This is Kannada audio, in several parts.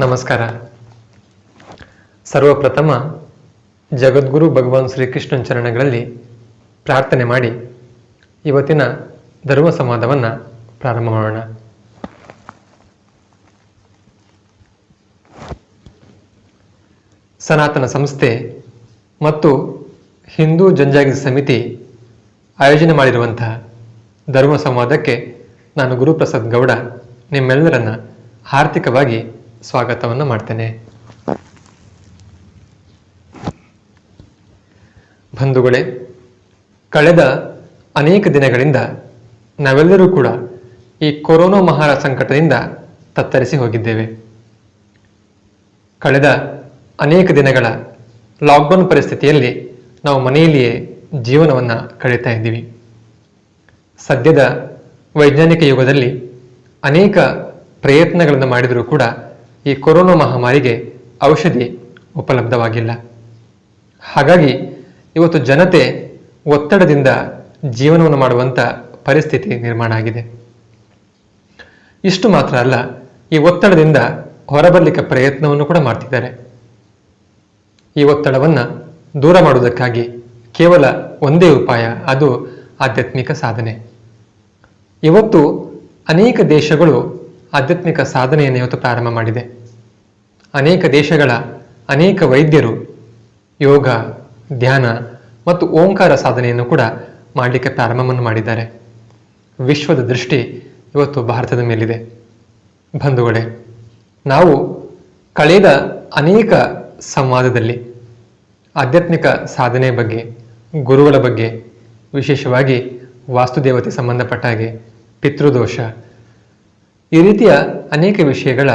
ನಮಸ್ಕಾರ. ಸರ್ವಪ್ರಥಮ ಜಗದ್ಗುರು ಭಗವಾನ್ ಶ್ರೀಕೃಷ್ಣನ ಚರಣಗಳಲ್ಲಿ ಪ್ರಾರ್ಥನೆ ಮಾಡಿ ಇವತ್ತಿನ ಧರ್ಮ ಸಂವಾದವನ್ನು ಪ್ರಾರಂಭ ಮಾಡೋಣ. ಸನಾತನ ಸಂಸ್ಥೆ ಮತ್ತು ಹಿಂದೂ ಜನಜಾಗೃತಿ ಸಮಿತಿ ಆಯೋಜನೆ ಮಾಡಿರುವಂತಹ ಧರ್ಮ ಸಂವಾದಕ್ಕೆ ನಾನು ಗುರುಪ್ರಸಾದ್ ಗೌಡ ನಿಮ್ಮೆಲ್ಲರನ್ನ ಹಾರ್ದಿಕವಾಗಿ ಸ್ವಾಗತವನ್ನು ಮಾಡ್ತೇನೆ. ಬಂಧುಗಳೇ, ಕಳೆದ ಅನೇಕ ದಿನಗಳಿಂದ ನಾವೆಲ್ಲರೂ ಕೂಡ ಈ ಕೊರೋನಾ ಮಹಾರ ಸಂಕಟದಿಂದ ತತ್ತರಿಸಿ ಹೋಗಿದ್ದೇವೆ. ಕಳೆದ ಅನೇಕ ದಿನಗಳ ಲಾಕ್ಡೌನ್ ಪರಿಸ್ಥಿತಿಯಲ್ಲಿ ನಾವು ಮನೆಯಲ್ಲಿಯೇ ಜೀವನವನ್ನು ಕಳೀತಾ ಇದ್ದೀವಿ. ಸದ್ಯದ ವೈಜ್ಞಾನಿಕ ಯುಗದಲ್ಲಿ ಅನೇಕ ಪ್ರಯತ್ನಗಳನ್ನು ಮಾಡಿದರೂ ಕೂಡ ಈ ಕೊರೋನಾ ಮಹಾಮಾರಿಗೆ ಔಷಧಿ ಉಪಲಬ್ಧವಾಗಿಲ್ಲ. ಹಾಗಾಗಿ ಇವತ್ತು ಜನತೆ ಒತ್ತಡದಿಂದ ಜೀವನವನ್ನು ಮಾಡುವಂಥ ಪರಿಸ್ಥಿತಿ ನಿರ್ಮಾಣ ಆಗಿದೆ. ಇಷ್ಟು ಮಾತ್ರ ಅಲ್ಲ, ಈ ಒತ್ತಡದಿಂದ ಹೊರಬರಲಿಕ್ಕೆ ಪ್ರಯತ್ನವನ್ನು ಕೂಡ ಮಾಡ್ತಿದ್ದಾರೆ. ಈ ಒತ್ತಡವನ್ನು ದೂರ ಮಾಡುವುದಕ್ಕಾಗಿ ಕೇವಲ ಒಂದೇ ಉಪಾಯ, ಅದು ಆಧ್ಯಾತ್ಮಿಕ ಸಾಧನೆ. ಇವತ್ತು ಅನೇಕ ದೇಶಗಳು ಆಧ್ಯಾತ್ಮಿಕ ಸಾಧನೆಯನ್ನು ಇವತ್ತು ಪ್ರಾರಂಭ ಮಾಡಿದೆ. ಅನೇಕ ದೇಶಗಳ ಅನೇಕ ವೈದ್ಯರು ಯೋಗ, ಧ್ಯಾನ ಮತ್ತು ಓಂಕಾರ ಸಾಧನೆಯನ್ನು ಕೂಡ ಮಾಡಲಿಕ್ಕೆ ಪ್ರಾರಂಭವನ್ನು ಮಾಡಿದ್ದಾರೆ. ವಿಶ್ವದ ದೃಷ್ಟಿ ಇವತ್ತು ಭಾರತದ ಮೇಲಿದೆ. ಬಂಧುಗಳೇ, ನಾವು ಕಳೆದ ಅನೇಕ ಸಂವಾದದಲ್ಲಿ ಆಧ್ಯಾತ್ಮಿಕ ಸಾಧನೆ ಬಗ್ಗೆ, ಗುರುಗಳ ಬಗ್ಗೆ, ವಿಶೇಷವಾಗಿ ವಾಸ್ತುದೇವತೆ ಸಂಬಂಧಪಟ್ಟ ಹಾಗೆ, ಪಿತೃದೋಷ, ಈ ರೀತಿಯ ಅನೇಕ ವಿಷಯಗಳ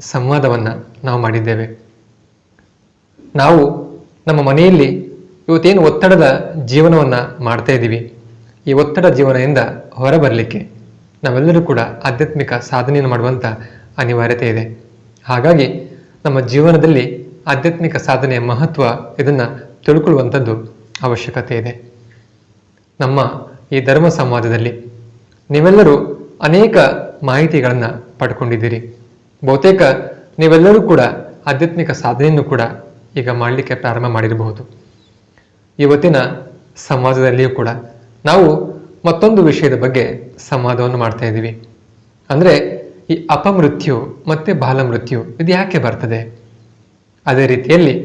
ಸಂವಾದವನ್ನು ನಾವು ಮಾಡಿದ್ದೇವೆ. ನಾವು ನಮ್ಮ ಮನೆಯಲ್ಲಿ ಇವತ್ತೇನು ಒತ್ತಡದ ಜೀವನವನ್ನು ಮಾಡ್ತಾ ಇದ್ದೀವಿ, ಈ ಒತ್ತಡ ಜೀವನದಿಂದ ಹೊರಬರಲಿಕ್ಕೆ ನಾವೆಲ್ಲರೂ ಕೂಡ ಆಧ್ಯಾತ್ಮಿಕ ಸಾಧನೆಯನ್ನು ಮಾಡುವಂಥ ಅನಿವಾರ್ಯತೆ ಇದೆ. ಹಾಗಾಗಿ ನಮ್ಮ ಜೀವನದಲ್ಲಿ ಆಧ್ಯಾತ್ಮಿಕ ಸಾಧನೆಯ ಮಹತ್ವ, ಇದನ್ನು ತಿಳ್ಕೊಳ್ಳುವಂಥದ್ದು ಅವಶ್ಯಕತೆ ಇದೆ. ನಮ್ಮ ಈ ಧರ್ಮ ಸಂವಾದದಲ್ಲಿ ನೀವೆಲ್ಲರೂ ಅನೇಕ ಮಾಹಿತಿಗಳನ್ನು ಪಡ್ಕೊಂಡಿದ್ದೀರಿ. ಬಹುತೇಕ ನೀವೆಲ್ಲರೂ ಕೂಡ ಆಧ್ಯಾತ್ಮಿಕ ಸಾಧನೆಯನ್ನು ಕೂಡ ಈಗ ಮಾಡಲಿಕ್ಕೆ ಪ್ರಾರಂಭ ಮಾಡಿರಬಹುದು. ಇವತ್ತಿನ ಸಂವಾದದಲ್ಲಿಯೂ ಕೂಡ ನಾವು ಮತ್ತೊಂದು ವಿಷಯದ ಬಗ್ಗೆ ಸಂವಾದವನ್ನು ಮಾಡ್ತಾ ಇದ್ದೀವಿ. ಅಂದರೆ ಈ ಅಪಮೃತ್ಯು ಮತ್ತು ಬಾಲಮೃತ್ಯು ಇದು ಯಾಕೆ ಬರ್ತದೆ, ಅದೇ ರೀತಿಯಲ್ಲಿ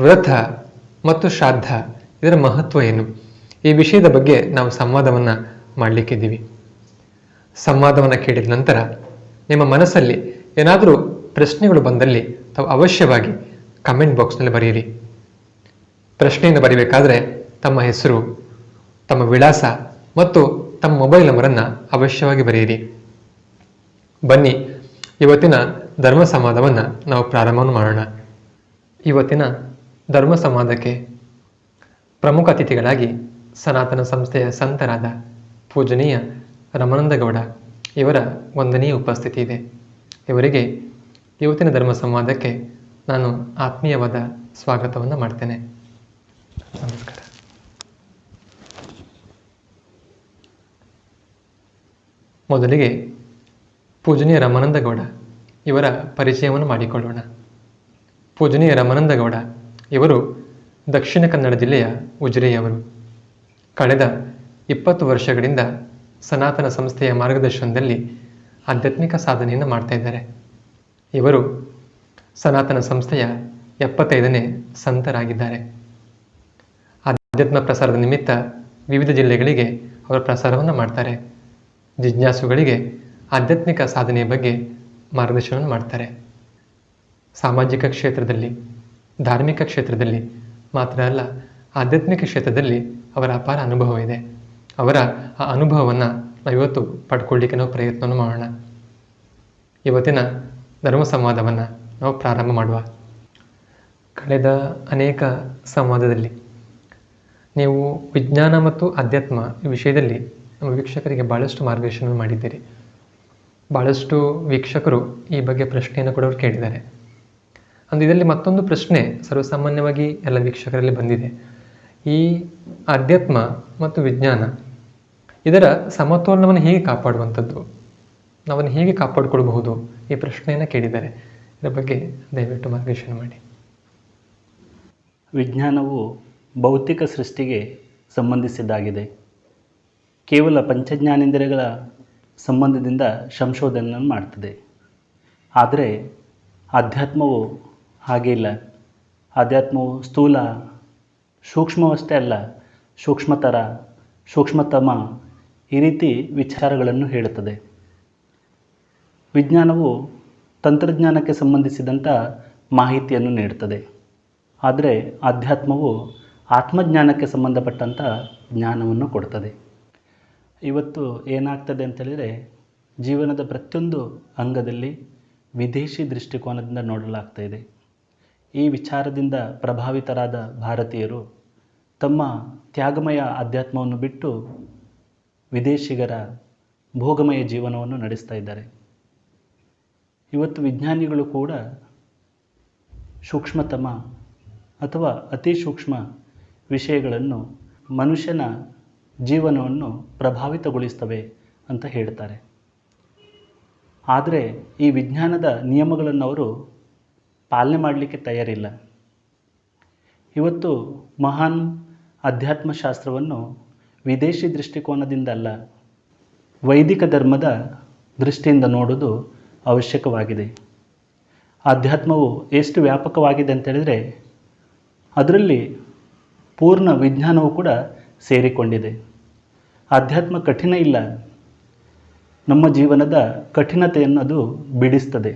ವ್ರತ ಮತ್ತು ಶ್ರಾದ್ದ ಇದರ ಮಹತ್ವ ಏನು, ಈ ವಿಷಯದ ಬಗ್ಗೆ ನಾವು ಸಂವಾದವನ್ನು ಮಾಡಲಿಕ್ಕಿದ್ದೀವಿ. ಸಂವಾದವನ್ನು ಕೇಳಿದ ನಂತರ ನಿಮ್ಮ ಮನಸ್ಸಲ್ಲಿ ಏನಾದರೂ ಪ್ರಶ್ನೆಗಳು ಬಂದಲ್ಲಿ ತಾವು ಅವಶ್ಯವಾಗಿ ಕಮೆಂಟ್ ಬಾಕ್ಸ್ನಲ್ಲಿ ಬರೆಯಿರಿ. ಪ್ರಶ್ನೆಯನ್ನು ಬರೀಬೇಕಾದ್ರೆ ತಮ್ಮ ಹೆಸರು, ತಮ್ಮ ವಿಳಾಸ ಮತ್ತು ತಮ್ಮ ಮೊಬೈಲ್ ನಂಬರನ್ನು ಅವಶ್ಯವಾಗಿ ಬರೆಯಿರಿ. ಬನ್ನಿ, ಇವತ್ತಿನ ಧರ್ಮ ಸಂವಾದವನ್ನು ನಾವು ಪ್ರಾರಂಭವನ್ನು ಮಾಡೋಣ. ಇವತ್ತಿನ ಧರ್ಮ ಸಂವಾದಕ್ಕೆ ಪ್ರಮುಖ ಅತಿಥಿಗಳಾಗಿ ಸನಾತನ ಸಂಸ್ಥೆಯ ಸಂತರಾದ ಪೂಜನೀಯ ರಮಾನಂದಗೌಡ ಇವರ ವಂದನೀಯ ಉಪಸ್ಥಿತಿ ಇದೆ. ಇವರಿಗೆ ಇವತ್ತಿನ ಧರ್ಮ ಸಂವಾದಕ್ಕೆ ನಾನು ಆತ್ಮೀಯವಾದ ಸ್ವಾಗತವನ್ನು ಮಾಡ್ತೇನೆ. ನಮಸ್ಕಾರ. ಮೊದಲಿಗೆ ಪೂಜನೀಯ ರಮಾನಂದಗೌಡ ಇವರ ಪರಿಚಯವನ್ನು ಮಾಡಿಕೊಳ್ಳೋಣ. ಪೂಜನೀಯ ರಮಾನಂದಗೌಡ ಇವರು ದಕ್ಷಿಣ ಕನ್ನಡ ಜಿಲ್ಲೆಯ ಉಜಿರೆಯವರು. ಕಳೆದ 20 ವರ್ಷಗಳಿಂದ ಸನಾತನ ಸಂಸ್ಥೆಯ ಮಾರ್ಗದರ್ಶನದಲ್ಲಿ ಆಧ್ಯಾತ್ಮಿಕ ಸಾಧನೆಯನ್ನು ಮಾಡ್ತಾ ಇದ್ದಾರೆ. ಇವರು ಸನಾತನ ಸಂಸ್ಥೆಯ 75ನೇ ಸಂತರಾಗಿದ್ದಾರೆ. ಆಧ್ಯಾತ್ಮ ಪ್ರಸಾರದ ನಿಮಿತ್ತ ವಿವಿಧ ಜಿಲ್ಲೆಗಳಿಗೆ ಅವರು ಪ್ರಸಾರವನ್ನು ಮಾಡ್ತಾರೆ. ಜಿಜ್ಞಾಸುಗಳಿಗೆ ಆಧ್ಯಾತ್ಮಿಕ ಸಾಧನೆಯ ಬಗ್ಗೆ ಮಾರ್ಗದರ್ಶನವನ್ನು ಮಾಡ್ತಾರೆ. ಸಾಮಾಜಿಕ ಕ್ಷೇತ್ರದಲ್ಲಿ, ಧಾರ್ಮಿಕ ಕ್ಷೇತ್ರದಲ್ಲಿ ಮಾತ್ರ ಅಲ್ಲ, ಆಧ್ಯಾತ್ಮಿಕ ಕ್ಷೇತ್ರದಲ್ಲಿ ಅವರ ಅಪಾರ ಅನುಭವ ಇದೆ. ಅವರ ಆ ಅನುಭವವನ್ನು ನಾವಿವತ್ತು ಪಡ್ಕೊಳ್ಳಿಕ್ಕೆ ನಾವು ಪ್ರಯತ್ನವನ್ನು ಮಾಡೋಣ. ಇವತ್ತಿನ ಧರ್ಮ ಸಂವಾದವನ್ನು ನಾವು ಪ್ರಾರಂಭ ಮಾಡುವ. ಕಳೆದ ಅನೇಕ ಸಂವಾದದಲ್ಲಿ ನೀವು ವಿಜ್ಞಾನ ಮತ್ತು ಅಧ್ಯಾತ್ಮ ಈ ವಿಷಯದಲ್ಲಿ ನಮ್ಮ ವೀಕ್ಷಕರಿಗೆ ಭಾಳಷ್ಟು ಮಾರ್ಗದರ್ಶನ ಮಾಡಿದ್ದೀರಿ. ಭಾಳಷ್ಟು ವೀಕ್ಷಕರು ಈ ಬಗ್ಗೆ ಪ್ರಶ್ನೆಯನ್ನು ಕೂಡ ಅವರು ಕೇಳಿದ್ದಾರೆ. ಅಂದರೆ ಇದರಲ್ಲಿ ಮತ್ತೊಂದು ಪ್ರಶ್ನೆ ಸರ್ವಸಾಮಾನ್ಯವಾಗಿ ಎಲ್ಲ ವೀಕ್ಷಕರಲ್ಲಿ ಬಂದಿದೆ. ಈ ಅಧ್ಯಾತ್ಮ ಮತ್ತು ವಿಜ್ಞಾನ ಇದರ ಸಮತೋಲನವನ್ನು ಹೇಗೆ ಕಾಪಾಡುವಂಥದ್ದು, ನಾವನ್ನು ಹೇಗೆ ಕಾಪಾಡಿಕೊಳ್ಬಹುದು, ಈ ಪ್ರಶ್ನೆಯನ್ನು ಕೇಳಿದ್ದಾರೆ. ಇದರ ಬಗ್ಗೆ ದಯವಿಟ್ಟು ಮಾರ್ಗದರ್ಶನ ಮಾಡಿ. ವಿಜ್ಞಾನವು ಭೌತಿಕ ಸೃಷ್ಟಿಗೆ ಸಂಬಂಧಿಸಿದ್ದಾಗಿದೆ. ಕೇವಲ ಪಂಚಜ್ಞಾನೇಂದ್ರಿಯಗಳ ಸಂಬಂಧದಿಂದ ಸಂಶೋಧನೆಯನ್ನು ಮಾಡ್ತದೆ. ಆದರೆ ಆಧ್ಯಾತ್ಮವು ಹಾಗೆ ಇಲ್ಲ. ಆಧ್ಯಾತ್ಮವು ಸ್ಥೂಲ, ಸೂಕ್ಷ್ಮವಷ್ಟೇ ಅಲ್ಲ, ಸೂಕ್ಷ್ಮತರ, ಸೂಕ್ಷ್ಮತಮ ಈ ರೀತಿ ವಿಚಾರಗಳನ್ನು ಹೇಳುತ್ತದೆ. ವಿಜ್ಞಾನವು ತಂತ್ರಜ್ಞಾನಕ್ಕೆ ಸಂಬಂಧಿಸಿದಂಥ ಮಾಹಿತಿಯನ್ನು ನೀಡುತ್ತದೆ. ಆದರೆ ಆಧ್ಯಾತ್ಮವು ಆತ್ಮಜ್ಞಾನಕ್ಕೆ ಸಂಬಂಧಪಟ್ಟಂಥ ಜ್ಞಾನವನ್ನು ಕೊಡ್ತದೆ. ಇವತ್ತು ಏನಾಗ್ತದೆ ಅಂತೇಳಿದರೆ, ಜೀವನದ ಪ್ರತಿಯೊಂದು ಅಂಗದಲ್ಲಿ ವಿದೇಶಿ ದೃಷ್ಟಿಕೋನದಿಂದ ನೋಡಲಾಗ್ತಾಯಿದೆ. ಈ ವಿಚಾರದಿಂದ ಪ್ರಭಾವಿತರಾದ ಭಾರತೀಯರು ತಮ್ಮ ತ್ಯಾಗಮಯ ಆಧ್ಯಾತ್ಮವನ್ನು ಬಿಟ್ಟು ವಿದೇಶಿಗರ ಭೋಗಮಯ ಜೀವನವನ್ನು ನಡೆಸ್ತಾ ಇದ್ದಾರೆ. ಇವತ್ತು ವಿಜ್ಞಾನಿಗಳು ಕೂಡ ಸೂಕ್ಷ್ಮತಮ ಅಥವಾ ಅತಿ ಸೂಕ್ಷ್ಮ ವಿಷಯಗಳನ್ನು ಮನುಷ್ಯನ ಜೀವನವನ್ನು ಪ್ರಭಾವಿತಗೊಳಿಸ್ತವೆ ಅಂತ ಹೇಳ್ತಾರೆ. ಆದರೆ ಈ ವಿಜ್ಞಾನದ ನಿಯಮಗಳನ್ನು ಅವರು ಪಾಲನೆ ಮಾಡಲಿಕ್ಕೆ ತಯಾರಿಲ್ಲ. ಇವತ್ತು ಮಹಾನ್ ಅಧ್ಯಾತ್ಮಶಾಸ್ತ್ರವನ್ನು ವಿದೇಶಿ ದೃಷ್ಟಿಕೋನದಿಂದಲ್ಲ, ವೈದಿಕ ಧರ್ಮದ ದೃಷ್ಟಿಯಿಂದ ನೋಡೋದು ಅವಶ್ಯಕವಾಗಿದೆ. ಆಧ್ಯಾತ್ಮವು ಎಷ್ಟು ವ್ಯಾಪಕವಾಗಿದೆ ಅಂತೇಳಿದರೆ, ಅದರಲ್ಲಿ ಪೂರ್ಣ ವಿಜ್ಞಾನವು ಕೂಡ ಸೇರಿಕೊಂಡಿದೆ. ಆಧ್ಯಾತ್ಮ ಕಠಿಣ ಇಲ್ಲ, ನಮ್ಮ ಜೀವನದ ಕಠಿಣತೆಯನ್ನು ಅದು ಬಿಡಿಸ್ತದೆ.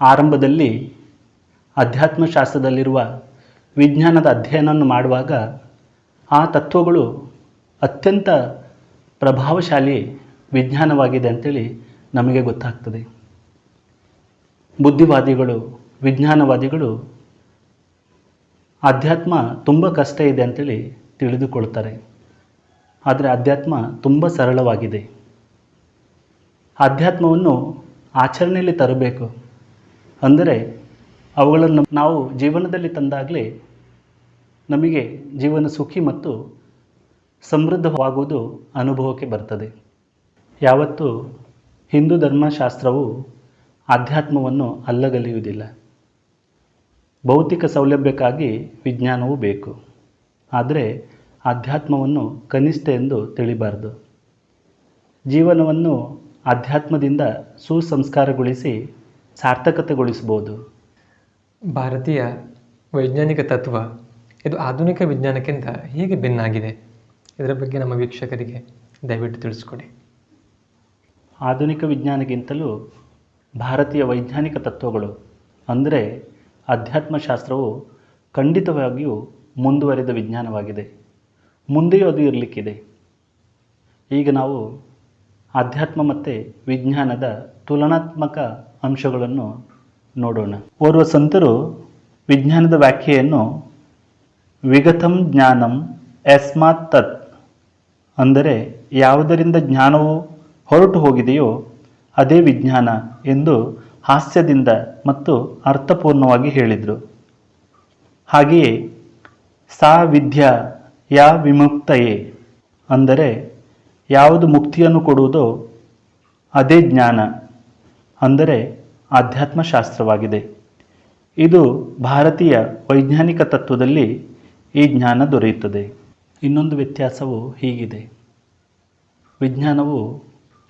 ಆರಂಭದಲ್ಲಿ ಅಧ್ಯಾತ್ಮಶಾಸ್ತ್ರದಲ್ಲಿರುವ ವಿಜ್ಞಾನದ ಅಧ್ಯಯನವನ್ನು ಮಾಡುವಾಗ ಆ ತತ್ವಗಳು ಅತ್ಯಂತ ಪ್ರಭಾವಶಾಲಿ ವಿಜ್ಞಾನವಾಗಿದೆ ಅಂತೇಳಿ ನಮಗೆ ಗೊತ್ತಾಗ್ತದೆ. ಬುದ್ಧಿವಾದಿಗಳು, ವಿಜ್ಞಾನವಾದಿಗಳು ಆಧ್ಯಾತ್ಮ ತುಂಬ ಕಷ್ಟ ಇದೆ ಅಂತೇಳಿ ತಿಳಿದುಕೊಳ್ತಾರೆ. ಆದರೆ ಆಧ್ಯಾತ್ಮ ತುಂಬ ಸರಳವಾಗಿದೆ. ಆಧ್ಯಾತ್ಮವನ್ನು ಆಚರಣೆಯಲ್ಲಿ ತರಬೇಕು. ಅಂದರೆ ಅವುಗಳನ್ನು ನಾವು ಜೀವನದಲ್ಲಿ ತಂದಾಗಲೇ ನಮಗೆ ಜೀವನ ಸುಖಿ ಮತ್ತು ಸಮೃದ್ಧವಾಗುವುದು ಅನುಭವಕ್ಕೆ ಬರ್ತದೆ. ಯಾವತ್ತೂ ಹಿಂದೂ ಧರ್ಮಶಾಸ್ತ್ರವು ಆಧ್ಯಾತ್ಮವನ್ನು ಅಲ್ಲಗಲಿಯುವುದಿಲ್ಲ. ಭೌತಿಕ ಸೌಲಭ್ಯಕ್ಕಾಗಿ ವಿಜ್ಞಾನವೂ ಬೇಕು, ಆದರೆ ಆಧ್ಯಾತ್ಮವನ್ನು ಕನಿಷ್ಠ ಎಂದು ತಿಳಿಬಾರದು. ಜೀವನವನ್ನು ಆಧ್ಯಾತ್ಮದಿಂದ ಸುಸಂಸ್ಕಾರಗೊಳಿಸಿ ಸಾರ್ಥಕತೆಗೊಳಿಸಬಹುದು. ಭಾರತೀಯ ವೈಜ್ಞಾನಿಕ ತತ್ವ ಇದು ಆಧುನಿಕ ವಿಜ್ಞಾನಕ್ಕಿಂತ ಹೇಗೆ ಭಿನ್ನಾಗಿದೆ? ಇದರ ಬಗ್ಗೆ ನಮ್ಮ ವೀಕ್ಷಕರಿಗೆ ದಯವಿಟ್ಟು ತಿಳಿಸ್ಕೊಡಿ. ಆಧುನಿಕ ವಿಜ್ಞಾನಕ್ಕಿಂತಲೂ ಭಾರತೀಯ ವೈಜ್ಞಾನಿಕ ತತ್ವಗಳು ಅಂದರೆ ಅಧ್ಯಾತ್ಮಶಾಸ್ತ್ರವು ಖಂಡಿತವಾಗಿಯೂ ಮುಂದುವರಿದ ವಿಜ್ಞಾನವಾಗಿದೆ. ಮುಂದೆಯೂ ಅದು ಇರಲಿಕ್ಕಿದೆ. ಈಗ ನಾವು ಆಧ್ಯಾತ್ಮ ಮತ್ತು ವಿಜ್ಞಾನದ ತುಲನಾತ್ಮಕ ಅಂಶಗಳನ್ನು ನೋಡೋಣ. ಓರ್ವ ಸಂತರು ವಿಜ್ಞಾನದ ವ್ಯಾಖ್ಯೆಯನ್ನು ವಿಗತಂ ಜ್ಞಾನಂ ಯಸ್ಮಾತ್ ತತ್, ಅಂದರೆ ಯಾವುದರಿಂದ ಜ್ಞಾನವು ಹೊರಟು ಹೋಗಿದೆಯೋ ಅದೇ ವಿಜ್ಞಾನ ಎಂದು ಹಾಸ್ಯದಿಂದ ಮತ್ತು ಅರ್ಥಪೂರ್ಣವಾಗಿ ಹೇಳಿದರು. ಹಾಗೆಯೇ ಸಾ ವಿದ್ಯಾ ಯಾ ವಿಮುಕ್ತಯೇ, ಅಂದರೆ ಯಾವುದು ಮುಕ್ತಿಯನ್ನು ಕೊಡುವುದೋ ಅದೇ ಜ್ಞಾನ, ಅಂದರೆ ಆಧ್ಯಾತ್ಮಶಾಸ್ತ್ರವಾಗಿದೆ. ಇದು ಭಾರತೀಯ ವೈಜ್ಞಾನಿಕ ತತ್ವದಲ್ಲಿ ಈ ಜ್ಞಾನ ದೊರೆಯುತ್ತದೆ. ಇನ್ನೊಂದು ವ್ಯತ್ಯಾಸವು ಹೀಗಿದೆ. ವಿಜ್ಞಾನವು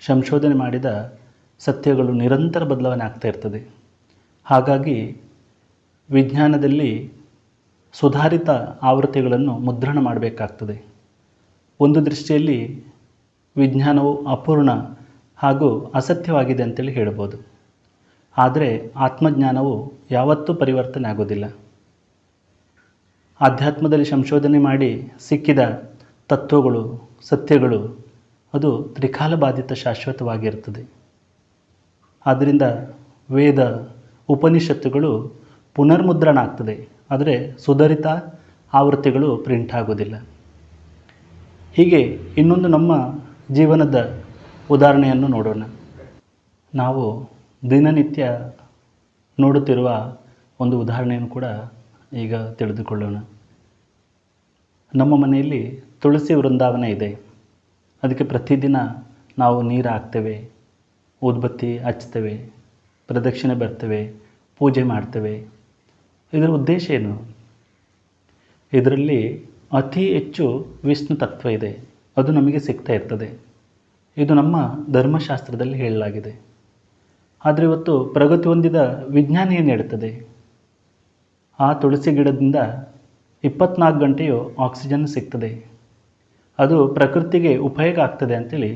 ಸಂಶೋಧನೆ ಮಾಡಿದ ಸತ್ಯಗಳು ನಿರಂತರ ಬದಲಾವಣೆ ಆಗ್ತಾ ಇರ್ತದೆ. ಹಾಗಾಗಿ ವಿಜ್ಞಾನದಲ್ಲಿ ಸುಧಾರಿತ ಆವೃತ್ತಿಗಳನ್ನು ಮುದ್ರಣ ಮಾಡಬೇಕಾಗ್ತದೆ. ಒಂದು ದೃಷ್ಟಿಯಲ್ಲಿ ವಿಜ್ಞಾನವು ಅಪೂರ್ಣ ಹಾಗೂ ಅಸತ್ಯವಾಗಿದೆ ಅಂತೇಳಿ ಹೇಳ್ಬೋದು. ಆದರೆ ಆತ್ಮಜ್ಞಾನವು ಯಾವತ್ತೂ ಪರಿವರ್ತನೆ ಆಗೋದಿಲ್ಲ. ಆಧ್ಯಾತ್ಮದಲ್ಲಿ ಸಂಶೋಧನೆ ಮಾಡಿ ಸಿಕ್ಕಿದ ತತ್ವಗಳು, ಸತ್ಯಗಳು ಅದು ತ್ರಿಕಾಲ ಬಾಧಿತ ಶಾಶ್ವತವಾಗಿರ್ತದೆ. ಆದ್ದರಿಂದ ವೇದ, ಉಪನಿಷತ್ತುಗಳು ಪುನರ್ಮುದ್ರಣ ಆಗ್ತದೆ, ಆದರೆ ಸುಧಾರಿತ ಆವೃತ್ತಿಗಳು ಪ್ರಿಂಟ್ ಆಗೋದಿಲ್ಲ. ಹೀಗೆ ಇನ್ನೊಂದು ನಮ್ಮ ಜೀವನದ ಉದಾಹರಣೆಯನ್ನು ನೋಡೋಣ. ನಾವು ದಿನನಿತ್ಯ ನೋಡುತ್ತಿರುವ ಒಂದು ಉದಾಹರಣೆಯನ್ನು ಕೂಡ ಈಗ ತಿಳಿದುಕೊಳ್ಳೋಣ. ನಮ್ಮ ಮನೆಯಲ್ಲಿ ತುಳಸಿ ವೃಂದಾವನ ಇದೆ. ಅದಕ್ಕೆ ಪ್ರತಿದಿನ ನಾವು ನೀರು ಹಾಕ್ತೇವೆ, ಊದುಬತ್ತಿ ಹಚ್ತೇವೆ, ಪ್ರದಕ್ಷಿಣೆ ಬರ್ತೇವೆ, ಪೂಜೆ ಮಾಡ್ತೇವೆ. ಇದರ ಉದ್ದೇಶ ಏನು? ಇದರಲ್ಲಿ ಅತಿ ಹೆಚ್ಚು ವಿಷ್ಣು ತತ್ವ ಇದೆ, ಅದು ನಮಗೆ ಸಿಗ್ತಾ ಇರ್ತದೆ. ಇದು ನಮ್ಮ ಧರ್ಮಶಾಸ್ತ್ರದಲ್ಲಿ ಹೇಳಲಾಗಿದೆ. ಆದರೆ ಇವತ್ತು ಪ್ರಗತಿ ಹೊಂದಿದ ವಿಜ್ಞಾನ ಏನು ಹೇಳ್ತದೆ? ಆ ತುಳಸಿ ಗಿಡದಿಂದ 24 ಗಂಟೆಯೂ ಆಕ್ಸಿಜನ್ ಸಿಗ್ತದೆ, ಅದು ಪ್ರಕೃತಿಗೆ ಉಪಯೋಗ ಆಗ್ತದೆ ಅಂತೇಳಿ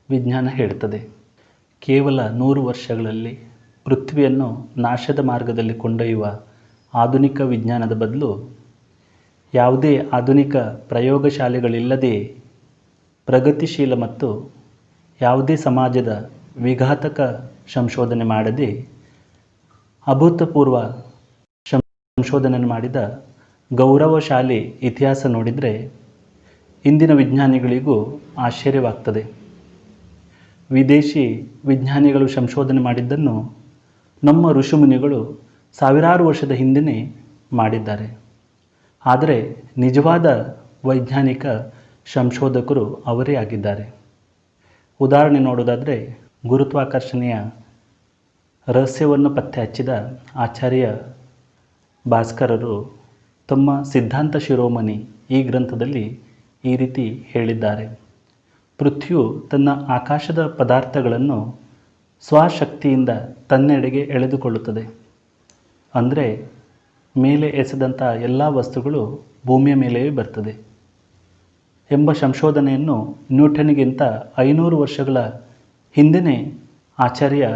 ವಿಜ್ಞಾನ ಹೇಳ್ತದೆ. ಕೇವಲ 100 ವರ್ಷಗಳಲ್ಲಿ ಪೃಥ್ವಿಯನ್ನು ನಾಶದ ಮಾರ್ಗದಲ್ಲಿ ಕೊಂಡೊಯ್ಯುವ ಆಧುನಿಕ ವಿಜ್ಞಾನದ ಬದಲು ಯಾವುದೇ ಆಧುನಿಕ ಪ್ರಯೋಗಶಾಲೆಗಳಿಲ್ಲದೆ ಪ್ರಗತಿಶೀಲ ಮತ್ತು ಯಾವುದೇ ಸಮಾಜದ ವಿಘಾತಕ ಸಂಶೋಧನೆ ಮಾಡದೆ ಅಭೂತಪೂರ್ವ ಸಂಶೋಧನೆ ಮಾಡಿದ ಗೌರವಶಾಲಿ ಇತಿಹಾಸ ನೋಡಿದರೆ ಇಂದಿನ ವಿಜ್ಞಾನಿಗಳಿಗೂ ಆಶ್ಚರ್ಯವಾಗ್ತದೆ. ವಿದೇಶಿ ವಿಜ್ಞಾನಿಗಳು ಸಂಶೋಧನೆ ಮಾಡಿದ್ದನ್ನು ನಮ್ಮ ಋಷಿಮುನಿಗಳು ಸಾವಿರಾರು ವರ್ಷದ ಹಿಂದೆಯೇ ಮಾಡಿದ್ದಾರೆ. ಆದರೆ ನಿಜವಾದ ವೈಜ್ಞಾನಿಕ ಸಂಶೋಧಕರು ಅವರೇ ಆಗಿದ್ದಾರೆ. ಉದಾಹರಣೆ ನೋಡೋದಾದರೆ, ಗುರುತ್ವಾಕರ್ಷಣೆಯ ರಹಸ್ಯವನ್ನು ಪತ್ತೆ ಹಚ್ಚಿದ ಆಚಾರ್ಯ ಭಾಸ್ಕರರು ತಮ್ಮ ಸಿದ್ಧಾಂತ ಶಿರೋಮಣಿ ಈ ಗ್ರಂಥದಲ್ಲಿ ಈ ರೀತಿ ಹೇಳಿದ್ದಾರೆ. ಪೃಥ್ವಿಯು ತನ್ನ ಆಕಾಶದ ಪದಾರ್ಥಗಳನ್ನು ಸ್ವಶಕ್ತಿಯಿಂದ ತನ್ನೆಡೆಗೆ ಎಳೆದುಕೊಳ್ಳುತ್ತದೆ. ಅಂದರೆ ಮೇಲೆ ಎಸೆದಂಥ ಎಲ್ಲ ವಸ್ತುಗಳು ಭೂಮಿಯ ಮೇಲೆಯೇ ಬರ್ತದೆ ಎಂಬ ಸಂಶೋಧನೆಯನ್ನು ನ್ಯೂಟನ್ಗಿಂತ 500 ವರ್ಷಗಳ ಹಿಂದೆಯೇ ಆಚಾರ್ಯ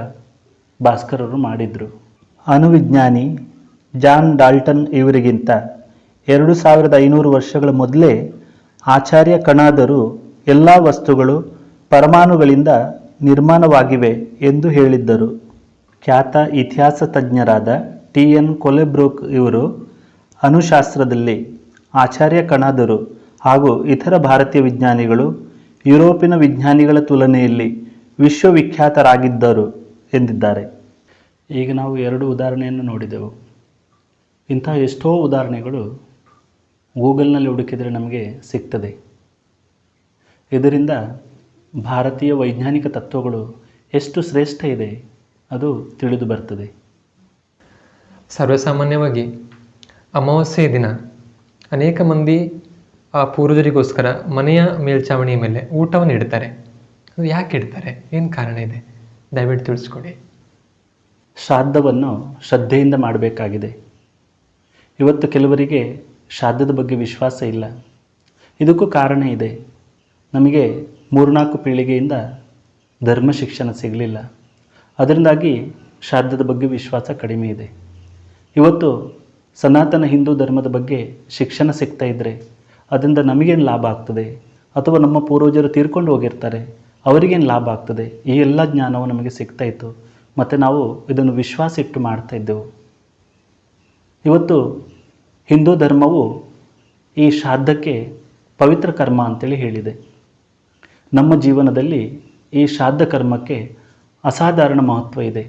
ಭಾಸ್ಕರರು ಮಾಡಿದರು. ಅಣುವಿಜ್ಞಾನಿ ಜಾನ್ ಡಾಲ್ಟನ್ ಇವರಿಗಿಂತ 2500 ವರ್ಷಗಳ ಮೊದಲೇ ಆಚಾರ್ಯ ಕಣಾದರು ಎಲ್ಲ ವಸ್ತುಗಳು ಪರಮಾಣುಗಳಿಂದ ನಿರ್ಮಾಣವಾಗಿವೆ ಎಂದು ಹೇಳಿದ್ದರು. ಖ್ಯಾತ ಇತಿಹಾಸ ತಜ್ಞರಾದ TN ಕೊಲೆಬ್ರೂಕ್ ಇವರು ಅಣುಶಾಸ್ತ್ರದಲ್ಲಿ ಆಚಾರ್ಯ ಕಣಾದರು ಹಾಗೂ ಇತರ ಭಾರತೀಯ ವಿಜ್ಞಾನಿಗಳು ಯುರೋಪಿನ ವಿಜ್ಞಾನಿಗಳ ತುಲನೆಯಲ್ಲಿ ವಿಶ್ವವಿಖ್ಯಾತರಾಗಿದ್ದರು ಎಂದಿದ್ದಾರೆ. ಈಗ ನಾವು 2 ಉದಾಹರಣೆಯನ್ನು ನೋಡಿದೆವು. ಇಂಥ ಎಷ್ಟೋ ಉದಾಹರಣೆಗಳು ಗೂಗಲ್ನಲ್ಲಿ ಹುಡುಕಿದರೆ ನಮಗೆ ಸಿಗ್ತದೆ. ಇದರಿಂದ ಭಾರತೀಯ ವೈಜ್ಞಾನಿಕ ತತ್ವಗಳು ಎಷ್ಟು ಶ್ರೇಷ್ಠ ಇದೆ ಅದು ತಿಳಿದು ಬರ್ತದೆ. ಸರ್ವಸಾಮಾನ್ಯವಾಗಿ ಅಮಾವಾಸ್ಯೆಯ ದಿನ ಅನೇಕ ಮಂದಿ ಆ ಪೂರ್ವಜರಿಗೋಸ್ಕರ ಮನೆಯ ಮೇಲ್ಛಾವಣಿಯ ಮೇಲೆ ಊಟವನ್ನು ಇಡ್ತಾರೆ. ಅದು ಯಾಕೆ ಇಡ್ತಾರೆ? ಏನು ಕಾರಣ ಇದೆ? ದಯವಿಟ್ಟು ತಿಳಿಸ್ಕೊಡಿ. ಶ್ರಾದ್ದವನ್ನು ಶ್ರದ್ಧೆಯಿಂದ ಮಾಡಬೇಕಾಗಿದೆ. ಇವತ್ತು ಕೆಲವರಿಗೆ ಶ್ರಾದ್ದದ ಬಗ್ಗೆ ವಿಶ್ವಾಸ ಇಲ್ಲ. ಇದಕ್ಕೂ ಕಾರಣ ಇದೆ. ನಮಗೆ 3-4 ಪೀಳಿಗೆಯಿಂದ ಧರ್ಮ ಶಿಕ್ಷಣ ಸಿಗಲಿಲ್ಲ. ಅದರಿಂದಾಗಿ ಶ್ರಾದ್ದದ ಬಗ್ಗೆ ವಿಶ್ವಾಸ ಕಡಿಮೆ ಇದೆ. ಇವತ್ತು ಸನಾತನ ಹಿಂದೂ ಧರ್ಮದ ಬಗ್ಗೆ ಶಿಕ್ಷಣ ಸಿಗ್ತಾ ಇದ್ದರೆ ಅದರಿಂದ ನಮಗೇನು ಲಾಭ ಆಗ್ತದೆ, ಅಥವಾ ನಮ್ಮ ಪೂರ್ವಜರು ತೀರ್ಕೊಂಡು ಹೋಗಿರ್ತಾರೆ ಅವರಿಗೇನು ಲಾಭ ಆಗ್ತದೆ, ಈ ಎಲ್ಲ ಜ್ಞಾನವು ನಮಗೆ ಸಿಗ್ತಾ ಇತ್ತು. ಮತ್ತು ನಾವು ಇದನ್ನು ವಿಶ್ವಾಸ ಇಟ್ಟು ಮಾಡ್ತಾ ಇದ್ದೆವು. ಇವತ್ತು ಹಿಂದೂ ಧರ್ಮವು ಈ ಶ್ರಾದ್ದಕ್ಕೆ ಪವಿತ್ರ ಕರ್ಮ ಅಂತೇಳಿ ಹೇಳಿದೆ. ನಮ್ಮ ಜೀವನದಲ್ಲಿ ಈ ಶ್ರಾದ್ದ ಕರ್ಮಕ್ಕೆ ಅಸಾಧಾರಣ ಮಹತ್ವ ಇದೆ.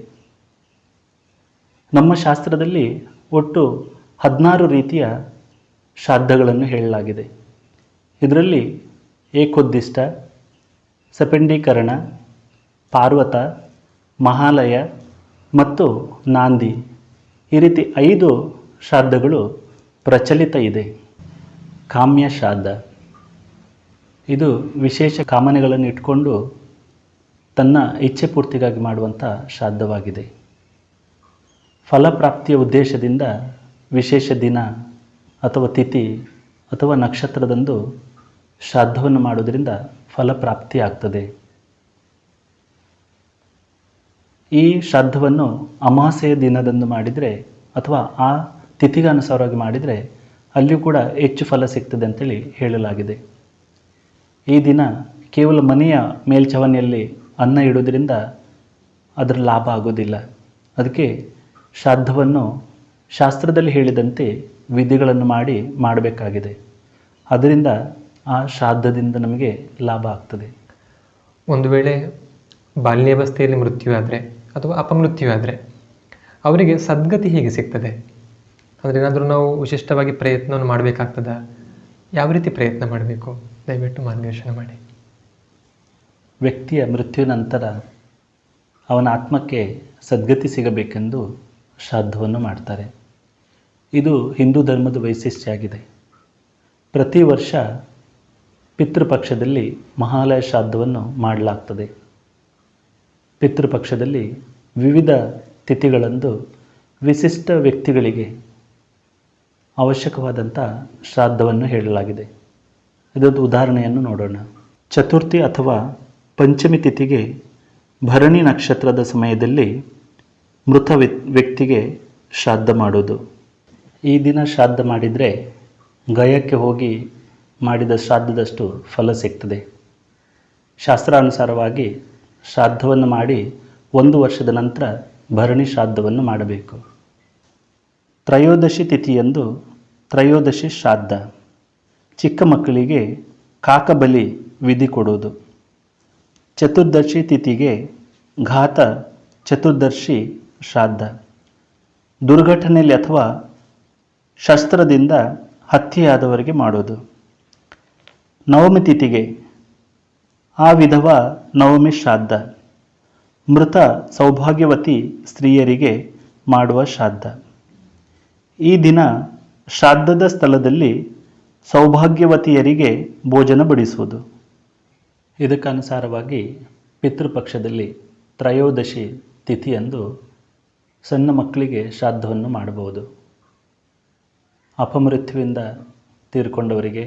ನಮ್ಮ ಶಾಸ್ತ್ರದಲ್ಲಿ ಒಟ್ಟು 16 ರೀತಿಯ ಶ್ರಾದ್ದಗಳನ್ನು ಹೇಳಲಾಗಿದೆ. ಇದರಲ್ಲಿ ಏಕೋದ್ದಿಷ್ಟ, ಸಪಂಡೀಕರಣ, ಪಾರ್ವತ, ಮಹಾಲಯ ಮತ್ತು ನಾಂದಿ ಈ ರೀತಿ 5 ಶ್ರಾದ್ದಗಳು ಪ್ರಚಲಿತ ಇದೆ. ಕಾಮ್ಯ ಶ್ರಾದ್ದ ಇದು ವಿಶೇಷ ಕಾಮನೆಗಳನ್ನು ಇಟ್ಕೊಂಡು ತನ್ನ ಇಚ್ಛೆ ಪೂರ್ತಿಗಾಗಿ ಮಾಡುವಂಥ ಶ್ರಾದ್ದವಾಗಿದೆ. ಫಲಪ್ರಾಪ್ತಿಯ ಉದ್ದೇಶದಿಂದ ವಿಶೇಷ ದಿನ ಅಥವಾ ತಿಥಿ ಅಥವಾ ನಕ್ಷತ್ರದಂದು ಶ್ರಾದ್ದವನ್ನು ಮಾಡೋದರಿಂದ ಫಲಪ್ರಾಪ್ತಿ ಆಗ್ತದೆ. ಈ ಶ್ರಾದ್ದವನ್ನು ಅಮಾವಾಸ್ಯೆಯ ದಿನದಂದು ಮಾಡಿದರೆ ಅಥವಾ ಆ ತಿಥಿಗೆ ಅನುಸಾರವಾಗಿ ಮಾಡಿದರೆ ಅಲ್ಲಿಯೂ ಕೂಡ ಹೆಚ್ಚು ಫಲ ಸಿಗ್ತದೆ ಅಂತೇಳಿ ಹೇಳಲಾಗಿದೆ. ಈ ದಿನ ಕೇವಲ ಮನೆಯ ಮೇಲ್ಛಾವಣಿಯಲ್ಲಿ ಅನ್ನ ಇಡೋದ್ರಿಂದ ಅದರ ಲಾಭ ಆಗೋದಿಲ್ಲ. ಅದಕ್ಕೆ ಶ್ರಾದ್ದವನ್ನು ಶಾಸ್ತ್ರದಲ್ಲಿ ಹೇಳಿದಂತೆ ವಿಧಿಗಳನ್ನು ಮಾಡಬೇಕಾಗಿದೆ. ಅದರಿಂದ ಆ ಶ್ರಾದ್ದದಿಂದ ನಮಗೆ ಲಾಭ ಆಗ್ತದೆ. ಒಂದು ವೇಳೆ ಬಾಲ್ಯಾವಸ್ಥೆಯಲ್ಲಿ ಮೃತ್ಯುವಾದರೆ ಅಥವಾ ಅಪಮೃತ್ಯುವಾದರೆ ಅವರಿಗೆ ಸದ್ಗತಿ ಹೇಗೆ ಸಿಗ್ತದೆ? ಅಂದರೆ ಏನಾದರೂ ನಾವು ವಿಶಿಷ್ಟವಾಗಿ ಪ್ರಯತ್ನವನ್ನು ಮಾಡಬೇಕಾಗ್ತದಾ? ಯಾವ ರೀತಿ ಪ್ರಯತ್ನ ಮಾಡಬೇಕು? ದಯವಿಟ್ಟು ಮಾರ್ಗದರ್ಶನ ಮಾಡಿ. ವ್ಯಕ್ತಿಯ ಮೃತ್ಯು ನಂತರ ಅವನ ಆತ್ಮಕ್ಕೆ ಸದ್ಗತಿ ಸಿಗಬೇಕೆಂದು ಶ್ರಾದ್ದವನ್ನು ಮಾಡ್ತಾರೆ. ಇದು ಹಿಂದೂ ಧರ್ಮದ ವೈಶಿಷ್ಟ್ಯ ಆಗಿದೆ. ಪ್ರತಿ ವರ್ಷ ಪಿತೃಪಕ್ಷದಲ್ಲಿ ಮಹಾಲಯ ಶ್ರಾದ್ದವನ್ನು ಮಾಡಲಾಗ್ತದೆ. ಪಿತೃಪಕ್ಷದಲ್ಲಿ ವಿವಿಧ ತಿಥಿಗಳಂದು ವಿಶಿಷ್ಟ ವ್ಯಕ್ತಿಗಳಿಗೆ ಅವಶ್ಯಕವಾದಂಥ ಶ್ರಾದ್ದವನ್ನು ಹೇಳಲಾಗಿದೆ. ಇದೊಂದು ಉದಾಹರಣೆಯನ್ನು ನೋಡೋಣ. ಚತುರ್ಥಿ ಅಥವಾ ಪಂಚಮಿ ತಿಥಿಗೆ ಭರಣಿ ನಕ್ಷತ್ರದ ಸಮಯದಲ್ಲಿ ಮೃತ ವ್ಯಕ್ತಿಗೆ ಶ್ರಾದ್ದ ಮಾಡೋದು. ಈ ದಿನ ಶ್ರಾದ್ದ ಮಾಡಿದರೆ ಗಯಕ್ಕೆ ಹೋಗಿ ಮಾಡಿದ ಶ್ರಾದ್ದದಷ್ಟು ಫಲ ಸಿಗ್ತದೆ. ಶಾಸ್ತ್ರಾನುಸಾರವಾಗಿ ಶ್ರಾದ್ದವನ್ನು ಮಾಡಿ 1 ವರ್ಷದ ನಂತರ ಭರಣಿ ಶ್ರಾದ್ದವನ್ನು ಮಾಡಬೇಕು. ತ್ರಯೋದಶಿ ತಿಥಿಯಂದು ತ್ರಯೋದಶಿ ಶ್ರಾದ್ದ. ಚಿಕ್ಕ ಮಕ್ಕಳಿಗೆ ಕಾಕಬಲಿ ವಿಧಿ ಕೊಡುವುದು. ಚತುರ್ದಶಿ ತಿಥಿಗೆ ಘಾತ ಚತುರ್ದಶಿ ಶ್ರಾದ್ದ. ದುರ್ಘಟನೆಯಲ್ಲಿ ಅಥವಾ ಶಸ್ತ್ರದಿಂದ ಹತ್ಯೆಯಾದವರಿಗೆ ಮಾಡೋದು. ನವಮಿ ತಿಥಿಗೆ ಆ ವಿಧವ ನವಮಿ ಶ್ರಾದ್ದ. ಮೃತ ಸೌಭಾಗ್ಯವತಿ ಸ್ತ್ರೀಯರಿಗೆ ಮಾಡುವ ಶ್ರಾದ್ದ. ಈ ದಿನ ಶ್ರಾದ್ದದ ಸ್ಥಳದಲ್ಲಿ ಸೌಭಾಗ್ಯವತಿಯರಿಗೆ ಭೋಜನ ಬಡಿಸುವುದು. ಇದಕ್ಕನುಸಾರವಾಗಿ ಪಿತೃಪಕ್ಷದಲ್ಲಿ ತ್ರಯೋದಶಿ ತಿಥಿಯಂದು ಸಣ್ಣ ಮಕ್ಕಳಿಗೆ ಶ್ರಾದ್ದವನ್ನು ಮಾಡಬಹುದು. ಅಪಮೃತ್ಯುವಿಂದ ತೀರಿಕೊಂಡವರಿಗೆ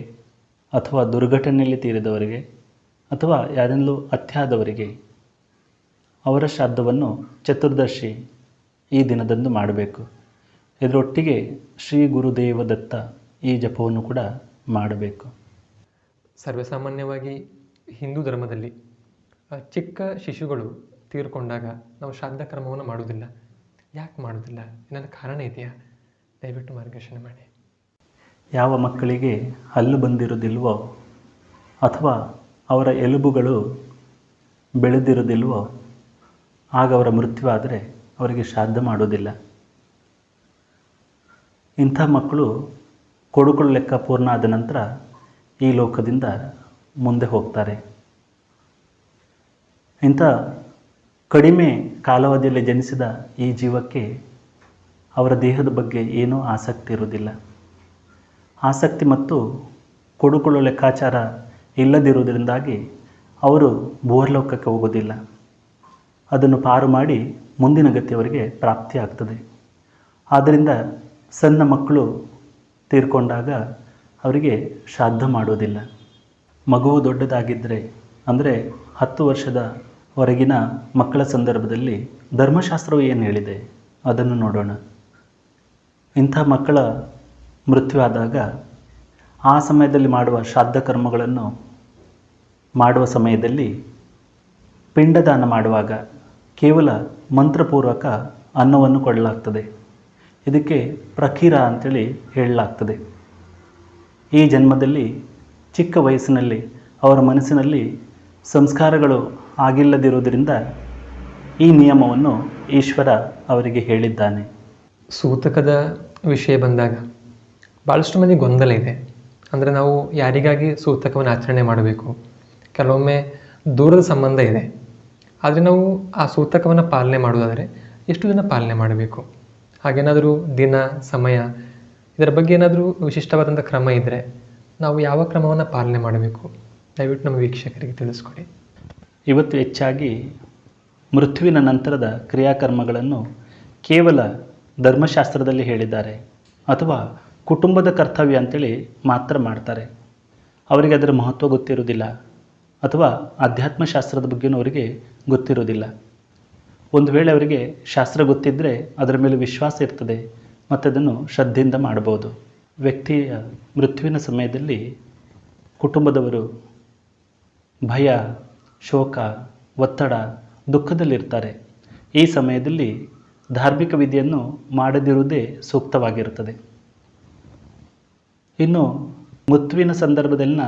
ಅಥವಾ ದುರ್ಘಟನೆಯಲ್ಲಿ ತೀರಿದವರಿಗೆ ಅಥವಾ ಯಾರೆಲ್ಲೂ ಹತ್ಯಾದವರಿಗೆ ಅವರ ಶ್ರಾದ್ದವನ್ನು ಚತುರ್ದಶಿ ಈ ದಿನದಂದು ಮಾಡಬೇಕು. ಇದರೊಟ್ಟಿಗೆ ಶ್ರೀ ಗುರುದೇವ ದತ್ತ ಈ ಜಪವನ್ನು ಕೂಡ ಮಾಡಬೇಕು. ಸರ್ವೇಸಾಮಾನ್ಯವಾಗಿ ಹಿಂದೂ ಧರ್ಮದಲ್ಲಿ ಚಿಕ್ಕ ಶಿಶುಗಳು ತೀರ್ಕೊಂಡಾಗ ನಾವು ಶ್ರಾದ್ದ ಕರ್ಮವನ್ನು ಮಾಡೋದಿಲ್ಲ. ಯಾಕೆ ಮಾಡೋದಿಲ್ಲ? ಏನಾದರೂ ಕಾರಣ ಇದೆಯಾ? ದಯವಿಟ್ಟು ಮಾರ್ಗದರ್ಶನ ಮಾಡಿ. ಯಾವ ಮಕ್ಕಳಿಗೆ ಹಲ್ಲು ಬಂದಿರೋದಿಲ್ವೋ ಅಥವಾ ಅವರ ಎಲುಬುಗಳು ಬೆಳೆದಿರೋದಿಲ್ವೋ ಆಗ ಅವರ ಮೃತ್ಯುವಾದರೆ ಅವರಿಗೆ ಶ್ರಾದ್ದ ಮಾಡೋದಿಲ್ಲ. ಇಂಥ ಮಕ್ಕಳು ಕೊಡುಕೊಳ್ಳು ಲೆಕ್ಕ ಪೂರ್ಣ ಆದ ನಂತರ ಈ ಲೋಕದಿಂದ ಮುಂದೆ ಹೋಗ್ತಾರೆ. ಇಂಥ ಕಡಿಮೆ ಕಾಲಾವಧಿಯಲ್ಲಿ ಜನಿಸಿದ ಈ ಜೀವಕ್ಕೆ ಅವರ ದೇಹದ ಬಗ್ಗೆ ಏನೂ ಆಸಕ್ತಿ ಇರುವುದಿಲ್ಲ. ಆಸಕ್ತಿ ಮತ್ತು ಕೊಡುಕೊಳ್ಳು ಲೆಕ್ಕಾಚಾರ ಇಲ್ಲದಿರುವುದರಿಂದಾಗಿ ಅವರು ಭೂರ್ಲೋಕಕ್ಕೆ ಹೋಗೋದಿಲ್ಲ. ಅದನ್ನು ಪಾರು ಮಾಡಿ ಮುಂದಿನ ಗತಿ ಅವರಿಗೆ ಪ್ರಾಪ್ತಿಯಾಗ್ತದೆ. ಆದ್ದರಿಂದ ಸಣ್ಣ ಮಕ್ಕಳು ತೀರ್ಕೊಂಡಾಗ ಅವರಿಗೆ ಶ್ರಾದ್ದ ಮಾಡೋದಿಲ್ಲ. ಮಗುವು ದೊಡ್ಡದಾಗಿದ್ದರೆ ಅಂದರೆ 10 ವರ್ಷದವರೆಗಿನ ಮಕ್ಕಳ ಸಂದರ್ಭದಲ್ಲಿ ಧರ್ಮಶಾಸ್ತ್ರವು ಏನು ಹೇಳಿದೆ ಅದನ್ನು ನೋಡೋಣ. ಇಂಥ ಮಕ್ಕಳ ಮೃತ್ಯು ಆದಾಗ ಆ ಸಮಯದಲ್ಲಿ ಮಾಡುವ ಶ್ರಾದ್ದ ಕರ್ಮಗಳನ್ನು ಮಾಡುವ ಸಮಯದಲ್ಲಿ ಪಿಂಡದಾನ ಮಾಡುವಾಗ ಕೇವಲ ಮಂತ್ರಪೂರ್ವಕ ಅನ್ನವನ್ನು ಕೊಡಲಾಗ್ತದೆ. ಇದಕ್ಕೆ ಪ್ರಕೀರ ಅಂತೇಳಿ ಹೇಳಲಾಗ್ತದೆ. ಈ ಜನ್ಮದಲ್ಲಿ ಚಿಕ್ಕ ವಯಸ್ಸಿನಲ್ಲಿ ಅವರ ಮನಸ್ಸಿನಲ್ಲಿ ಸಂಸ್ಕಾರಗಳು ಆಗಿಲ್ಲದಿರುವುದರಿಂದ ಈ ನಿಯಮವನ್ನು ಈಶ್ವರ ಅವರಿಗೆ ಹೇಳಿದ್ದಾನೆ. ಸೂತಕದ ವಿಷಯ ಬಂದಾಗ ಭಾಳಷ್ಟು ಮಂದಿ ಗೊಂದಲ ಇದೆ. ಅಂದರೆ ನಾವು ಯಾರಿಗಾಗಿ ಸೂತಕವನ್ನು ಆಚರಣೆ ಮಾಡಬೇಕು? ಕೆಲವೊಮ್ಮೆ ದೂರದ ಸಂಬಂಧ ಇದೆ. ಆದರೆ ನಾವು ಆ ಸೂತಕವನ್ನು ಪಾಲನೆ ಮಾಡೋದಾದರೆ ಎಷ್ಟು ದಿನ ಪಾಲನೆ ಮಾಡಬೇಕು? ಹಾಗೇನಾದರೂ ದಿನ, ಸಮಯ ಇದರ ಬಗ್ಗೆ ಏನಾದರೂ ವಿಶಿಷ್ಟವಾದಂಥ ಕ್ರಮ ಇದ್ದರೆ ನಾವು ಯಾವ ಕ್ರಮವನ್ನು ಪಾಲನೆ ಮಾಡಬೇಕು? ದಯವಿಟ್ಟು ನಮ್ಮ ವೀಕ್ಷಕರಿಗೆ ತಿಳಿಸ್ಕೊಡಿ. ಇವತ್ತು ಹೆಚ್ಚಾಗಿ ಮೃತ್ಯುವಿನ ನಂತರದ ಕ್ರಿಯಾಕರ್ಮಗಳನ್ನು ಕೇವಲ ಧರ್ಮಶಾಸ್ತ್ರದಲ್ಲಿ ಹೇಳಿದ್ದಾರೆ ಅಥವಾ ಕುಟುಂಬದ ಕರ್ತವ್ಯ ಅಂತೇಳಿ ಮಾತ್ರ ಮಾಡ್ತಾರೆ. ಅವರಿಗೆ ಅದರ ಮಹತ್ವ ಗೊತ್ತಿರೋದಿಲ್ಲ ಅಥವಾ ಅಧ್ಯಾತ್ಮಶಾಸ್ತ್ರದ ಬಗ್ಗೆಯೂ ಅವರಿಗೆ ಗೊತ್ತಿರೋದಿಲ್ಲ. ಒಂದು ವೇಳೆ ಅವರಿಗೆ ಶಾಸ್ತ್ರ ಗೊತ್ತಿದ್ದರೆ ಅದರ ಮೇಲೆ ವಿಶ್ವಾಸ ಇರ್ತದೆ ಮತ್ತು ಅದನ್ನು ಶ್ರದ್ಧೆಯಿಂದ ಮಾಡ್ಬೋದು. ವ್ಯಕ್ತಿಯ ಮೃತ್ಯುವಿನ ಸಮಯದಲ್ಲಿ ಕುಟುಂಬದವರು ಭಯ, ಶೋಕ, ಒತ್ತಡ, ದುಃಖದಲ್ಲಿರ್ತಾರೆ. ಈ ಸಮಯದಲ್ಲಿ ಧಾರ್ಮಿಕ ವಿಧಿಯನ್ನು ಮಾಡದಿರುವುದೇ ಸೂಕ್ತವಾಗಿರುತ್ತದೆ. ಇನ್ನು ಮೃತ್ಯುವಿನ ಸಂದರ್ಭದಲ್ಲಿನ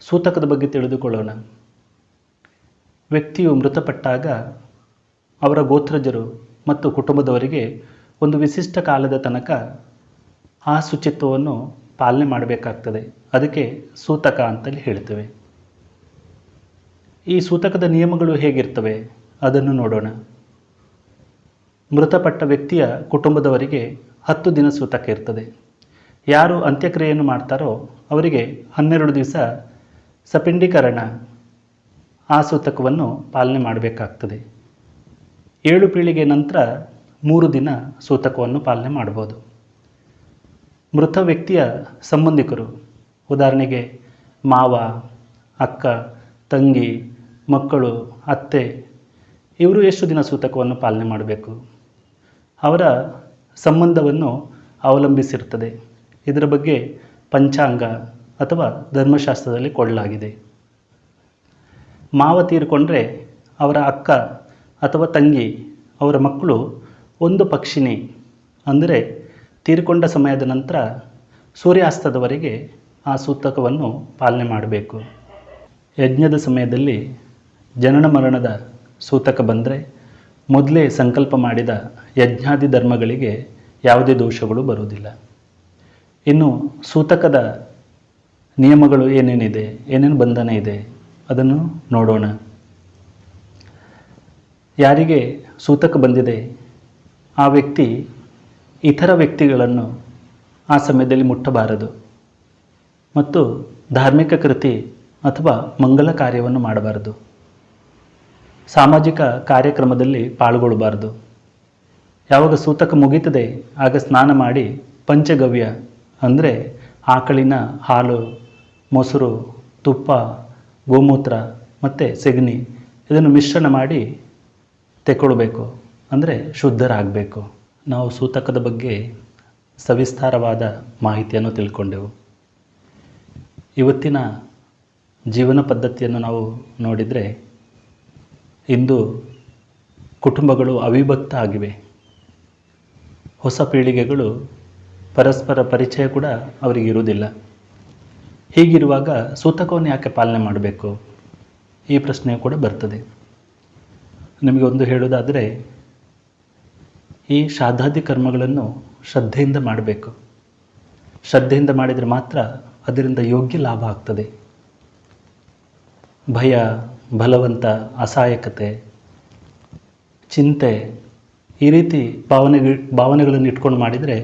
ಸೂತಕದ ಬಗ್ಗೆ ತಿಳಿದುಕೊಳ್ಳೋಣ. ವ್ಯಕ್ತಿಯು ಮೃತಪಟ್ಟಾಗ ಅವರ ಗೋತ್ರಜರು ಮತ್ತು ಕುಟುಂಬದವರಿಗೆ ಒಂದು ವಿಶಿಷ್ಟ ಕಾಲದ ತನಕ ಆ ಶುಚಿತ್ವವನ್ನು ಪಾಲನೆ ಮಾಡಬೇಕಾಗ್ತದೆ. ಅದಕ್ಕೆ ಸೂತಕ ಅಂತೇಳಿ ಹೇಳ್ತೇವೆ. ಈ ಸೂತಕದ ನಿಯಮಗಳು ಹೇಗಿರ್ತವೆ ಅದನ್ನು ನೋಡೋಣ. ಮೃತಪಟ್ಟ ವ್ಯಕ್ತಿಯ ಕುಟುಂಬದವರಿಗೆ 10 ದಿನ ಸೂತಕ ಇರ್ತದೆ. ಯಾರು ಅಂತ್ಯಕ್ರಿಯೆಯನ್ನು ಮಾಡ್ತಾರೋ ಅವರಿಗೆ 12 ದಿವಸ ಸಪಿಂಡೀಕರಣ ಆ ಸೂತಕವನ್ನು ಪಾಲನೆ ಮಾಡಬೇಕಾಗ್ತದೆ. 7 ಪೀಳಿಗೆ ನಂತರ 3 ದಿನ ಸೂತಕವನ್ನು ಪಾಲನೆ ಮಾಡ್ಬೋದು. ಮೃತ ವ್ಯಕ್ತಿಯ ಸಂಬಂಧಿಕರು, ಉದಾಹರಣೆಗೆ ಮಾವ, ಅಕ್ಕ, ತಂಗಿ, ಮಕ್ಕಳು, ಅತ್ತೆ, ಇವರು ಎಷ್ಟು ದಿನ ಸೂತಕವನ್ನು ಪಾಲನೆ ಮಾಡಬೇಕು? ಅವರ ಸಂಬಂಧವನ್ನು ಅವಲಂಬಿಸಿರ್ತದೆ. ಇದರ ಬಗ್ಗೆ ಪಂಚಾಂಗ ಅಥವಾ ಧರ್ಮಶಾಸ್ತ್ರದಲ್ಲಿ ಕೊಡಲಾಗಿದೆ. ಮಾವ ತೀರಿಕೊಂಡ್ರೆ ಅವರ ಅಕ್ಕ ಅಥವಾ ತಂಗಿ, ಅವರ ಮಕ್ಕಳು ಒಂದು ಪಕ್ಷಿಣಿ ಅಂದರೆ ತೀರಿಕೊಂಡ ಸಮಯದ ನಂತರ ಸೂರ್ಯಾಸ್ತದವರೆಗೆ ಆ ಸೂತಕವನ್ನು ಪಾಲನೆ ಮಾಡಬೇಕು. ಯಜ್ಞದ ಸಮಯದಲ್ಲಿ ಜನನ ಮರಣದ ಸೂತಕ ಬಂದರೆ ಮೊದಲೇ ಸಂಕಲ್ಪ ಮಾಡಿದ ಯಜ್ಞಾದಿ ಧರ್ಮಗಳಿಗೆ ಯಾವುದೇ ದೋಷಗಳು ಬರುವುದಿಲ್ಲ. ಇನ್ನು ಸೂತಕದ ನಿಯಮಗಳು ಏನೇನಿದೆ, ಏನೇನು ಬಂಧನ ಇದೆ ಅದನ್ನು ನೋಡೋಣ. ಯಾರಿಗೆ ಸೂತಕ ಬಂದಿದೆ ಆ ವ್ಯಕ್ತಿ ಇತರ ವ್ಯಕ್ತಿಗಳನ್ನು ಆ ಸಮಯದಲ್ಲಿ ಮುಟ್ಟಬಾರದು ಮತ್ತು ಧಾರ್ಮಿಕ ಕೃತಿ ಅಥವಾ ಮಂಗಲ ಕಾರ್ಯವನ್ನು ಮಾಡಬಾರದು. ಸಾಮಾಜಿಕ ಕಾರ್ಯಕ್ರಮದಲ್ಲಿ ಪಾಲ್ಗೊಳ್ಳಬಾರದು. ಯಾವಾಗ ಸೂತಕ ಮುಗೀತದೆ ಆಗ ಸ್ನಾನ ಮಾಡಿ ಪಂಚಗವ್ಯ ಅಂದರೆ ಆಕಳಿನ ಹಾಲು, ಮೊಸರು, ತುಪ್ಪ, ಗೋಮೂತ್ರ ಮತ್ತು ಸೆಗಣಿ ಇದನ್ನು ಮಿಶ್ರಣ ಮಾಡಿ ತೆಕ್ಕೊಳ್ಬೇಕು, ಅಂದರೆ ಶುದ್ಧರಾಗಬೇಕು. ನಾವು ಸೂತಕದ ಬಗ್ಗೆ ಸವಿಸ್ತಾರವಾದ ಮಾಹಿತಿಯನ್ನು ತಿಳ್ಕೊಂಡೆವು. ಇವತ್ತಿನ ಜೀವನ ಪದ್ಧತಿಯನ್ನು ನಾವು ನೋಡಿದರೆ ಇಂದು ಕುಟುಂಬಗಳು ಅವಿಭಕ್ತ ಆಗಿವೆ. ಹೊಸ ಪೀಳಿಗೆಗಳು ಪರಸ್ಪರ ಪರಿಚಯ ಕೂಡ ಅವರಿಗಿರುವುದಿಲ್ಲ. ಹೀಗಿರುವಾಗ ಸೂತಕವನ್ನು ಯಾಕೆ ಪಾಲನೆ ಮಾಡಬೇಕು? ಈ ಪ್ರಶ್ನೆ ಕೂಡ ಬರ್ತದೆ. ನಿಮಗೆ ಒಂದು ಹೇಳೋದಾದರೆ, ಈ ಶ್ರಾದ್ದಾದಿ ಕರ್ಮಗಳನ್ನು ಶ್ರದ್ಧೆಯಿಂದ ಮಾಡಬೇಕು. ಶ್ರದ್ಧೆಯಿಂದ ಮಾಡಿದರೆ ಮಾತ್ರ ಅದರಿಂದ ಯೋಗ್ಯ ಲಾಭ ಆಗ್ತದೆ. ಭಯ, ಅಸಹಾಯಕತೆ, ಚಿಂತೆ ಈ ರೀತಿ ಭಾವನೆಗಳನ್ನು ಇಟ್ಕೊಂಡು ಮಾಡಿದರೆ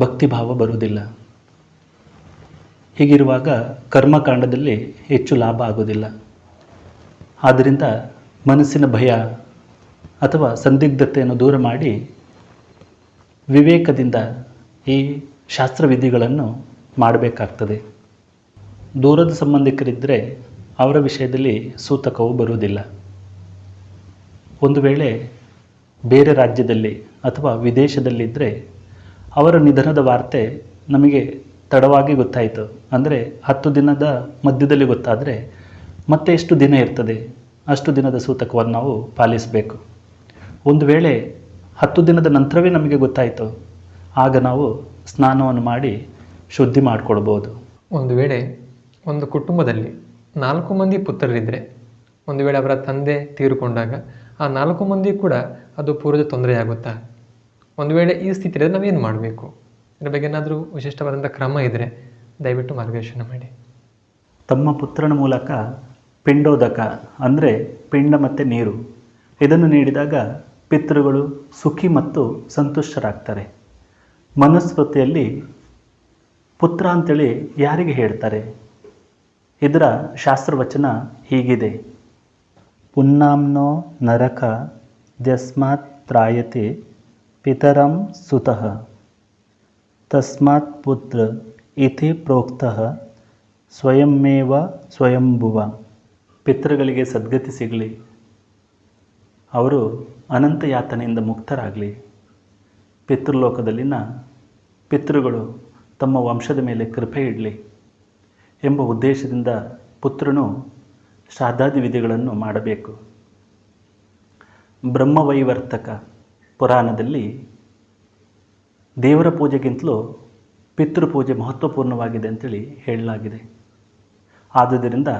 ಭಕ್ತಿಭಾವ ಬರುವುದಿಲ್ಲ. ಹೀಗಿರುವಾಗ ಕರ್ಮಕಾಂಡದಲ್ಲಿ ಹೆಚ್ಚು ಲಾಭ ಆಗೋದಿಲ್ಲ. ಆದ್ದರಿಂದ ಮನಸ್ಸಿನ ಭಯ ಅಥವಾ ಸಂದಿಗ್ಧತೆಯನ್ನು ದೂರ ಮಾಡಿ ವಿವೇಕದಿಂದ ಈ ಶಾಸ್ತ್ರವಿಧಿಗಳನ್ನು ಮಾಡಬೇಕಾಗ್ತದೆ. ದೂರದ ಸಂಬಂಧಿಕರಿದ್ದರೆ ಅವರ ವಿಷಯದಲ್ಲಿ ಸೂತಕವು ಬರುವುದಿಲ್ಲ. ಒಂದು ವೇಳೆ ಬೇರೆ ರಾಜ್ಯದಲ್ಲಿ ಅಥವಾ ವಿದೇಶದಲ್ಲಿದ್ದರೆ ಅವರ ನಿಧನದ ವಾರ್ತೆ ನಮಗೆ ತಡವಾಗಿ ಗೊತ್ತಾಯಿತು ಅಂದರೆ 10 ದಿನದ ಮಧ್ಯದಲ್ಲಿ ಗೊತ್ತಾದರೆ ಮತ್ತೆ ಎಷ್ಟು ದಿನ ಇರ್ತದೆ ಅಷ್ಟು ದಿನದ ಸೂತಕವನ್ನು ನಾವು ಪಾಲಿಸಬೇಕು. ಒಂದು ವೇಳೆ 10 ದಿನದ ನಂತರವೇ ನಮಗೆ ಗೊತ್ತಾಯಿತು ಆಗ ನಾವು ಸ್ನಾನವನ್ನು ಮಾಡಿ ಶುದ್ಧಿ ಮಾಡಿಕೊಳ್ಬೋದು. ಒಂದು ವೇಳೆ ಒಂದು ಕುಟುಂಬದಲ್ಲಿ 4 ಮಂದಿ ಪುತ್ರರಿದ್ದರೆ, ಒಂದು ವೇಳೆ ಅವರ ತಂದೆ ತೀರಿಕೊಂಡಾಗ ಆ 4 ಮಂದಿ ಕೂಡ ಅದು ಪೂರ್ವದ ತೊಂದರೆಯಾಗುತ್ತಾ? ಒಂದು ವೇಳೆ ಈ ಸ್ಥಿತಿಯಲ್ಲಿ ನಾವೇನು ಮಾಡಬೇಕು? ಇದರ ಬಗ್ಗೆ ಏನಾದರೂ ವಿಶಿಷ್ಟವಾದಂಥ ಕ್ರಮ ಇದ್ದರೆ ದಯವಿಟ್ಟು ಮಾರ್ಗದರ್ಶನ ಮಾಡಿ. ತಮ್ಮ ಪುತ್ರನ ಮೂಲಕ ಪಿಂಡೋದಕ ಅಂದರೆ ಪಿಂಡ ಮತ್ತು ನೀರು ಇದನ್ನು ನೀಡಿದಾಗ ಪಿತೃಗಳು ಸುಖಿ ಮತ್ತು ಸಂತುಷ್ಟರಾಗ್ತಾರೆ. ಮನುಸ್ಮೃತಿಯಲ್ಲಿ ಪುತ್ರ ಅಂತೇಳಿ ಯಾರಿಗೆ ಹೇಳ್ತಾರೆ? ಇದರ ಶಾಸ್ತ್ರವಚನ ಹೀಗಿದೆ: ಪುನ್ನಾಂನೋ ನರಕ ಯಸ್ಮಾತ್ ತ್ರಾಯತೆ ಪಿತರಂ ಸುತಃ ತಸ್ಮಾತ್ ಪುತ್ರ ಇತಿ ಪ್ರೋಕ್ತಃ ಸ್ವಯಮೇವ ಸ್ವಯಂಭುವ. ಪಿತೃಗಳಿಗೆ ಸದ್ಗತಿ ಸಿಗಲಿ, ಅವರು ಅನಂತ ಯಾತನೆಯಿಂದ ಮುಕ್ತರಾಗಲಿ, ಪಿತೃಲೋಕದಲ್ಲಿನ ಪಿತೃಗಳು ತಮ್ಮ ವಂಶದ ಮೇಲೆ ಕೃಪೆ ಇಡಲಿ ಎಂಬ ಉದ್ದೇಶದಿಂದ ಪುತ್ರನು ಶ್ರಾದ್ದಾದಿ ವಿಧಿಗಳನ್ನು ಮಾಡಬೇಕು. ಬ್ರಹ್ಮವೈವರ್ತಕ ಪುರಾಣದಲ್ಲಿ ದೇವರ ಪೂಜೆಗಿಂತಲೂ ಪಿತೃಪೂಜೆ ಮಹತ್ವಪೂರ್ಣವಾಗಿದೆ ಅಂತೇಳಿ ಹೇಳಲಾಗಿದೆ. ಆದುದರಿಂದ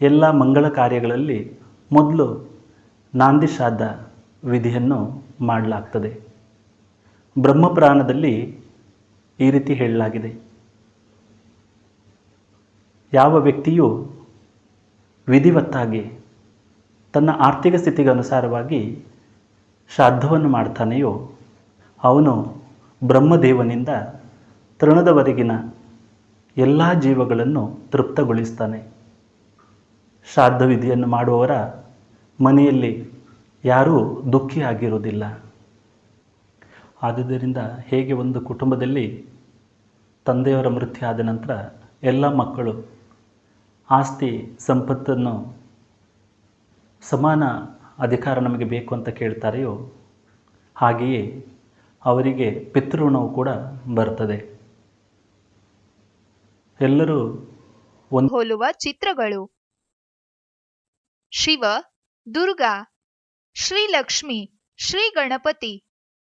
ಎಲ್ಲ ಮಂಗಳ ಕಾರ್ಯಗಳಲ್ಲಿ ಮೊದಲು ನಾಂದಿ ಶ್ರಾದ್ದ ವಿಧಿಯನ್ನು ಮಾಡಲಾಗ್ತದೆ. ಬ್ರಹ್ಮಪುರಾಣದಲ್ಲಿ ಈ ರೀತಿ ಹೇಳಲಾಗಿದೆ: ಯಾವ ವ್ಯಕ್ತಿಯು ವಿಧಿವತ್ತಾಗಿ ತನ್ನ ಆರ್ಥಿಕ ಸ್ಥಿತಿಗೆ ಅನುಸಾರವಾಗಿ ಶ್ರಾದ್ದವನ್ನು ಮಾಡ್ತಾನೆಯೋ ಅವನು ಬ್ರಹ್ಮದೇವನಿಂದ ತೃಣದವರೆಗಿನ ಎಲ್ಲ ಜೀವಗಳನ್ನು ತೃಪ್ತಗೊಳಿಸ್ತಾನೆ. ಶ್ರಾದ್ದ ವಿಧಿಯನ್ನು ಮಾಡುವವರ ಮನೆಯಲ್ಲಿ ಯಾರೂ ದುಃಖಿಯಾಗಿರುವುದಿಲ್ಲ. ಆದುದರಿಂದ ಹೇಗೆ ಒಂದು ಕುಟುಂಬದಲ್ಲಿ ತಂದೆಯವರ ಮೃತ್ಯು ಆದ ನಂತರ ಎಲ್ಲ ಮಕ್ಕಳು ಆಸ್ತಿ ಸಂಪತ್ತನ್ನು ಸಮಾನ ಅಧಿಕಾರ ನಮಗೆ ಬೇಕು ಅಂತ ಕೇಳ್ತಾರೆಯೋ ಹಾಗೆಯೇ ಅವರಿಗೆ ಪಿತೃಋಣವು ಕೂಡ ಬರ್ತದೆ. ಎಲ್ಲರೂ ಹೋಲುವ ಚಿತ್ರಗಳು ಶಿವ, ದುರ್ಗಾ, ಶ್ರೀಲಕ್ಷ್ಮಿ, ಶ್ರೀ ಗಣಪತಿ,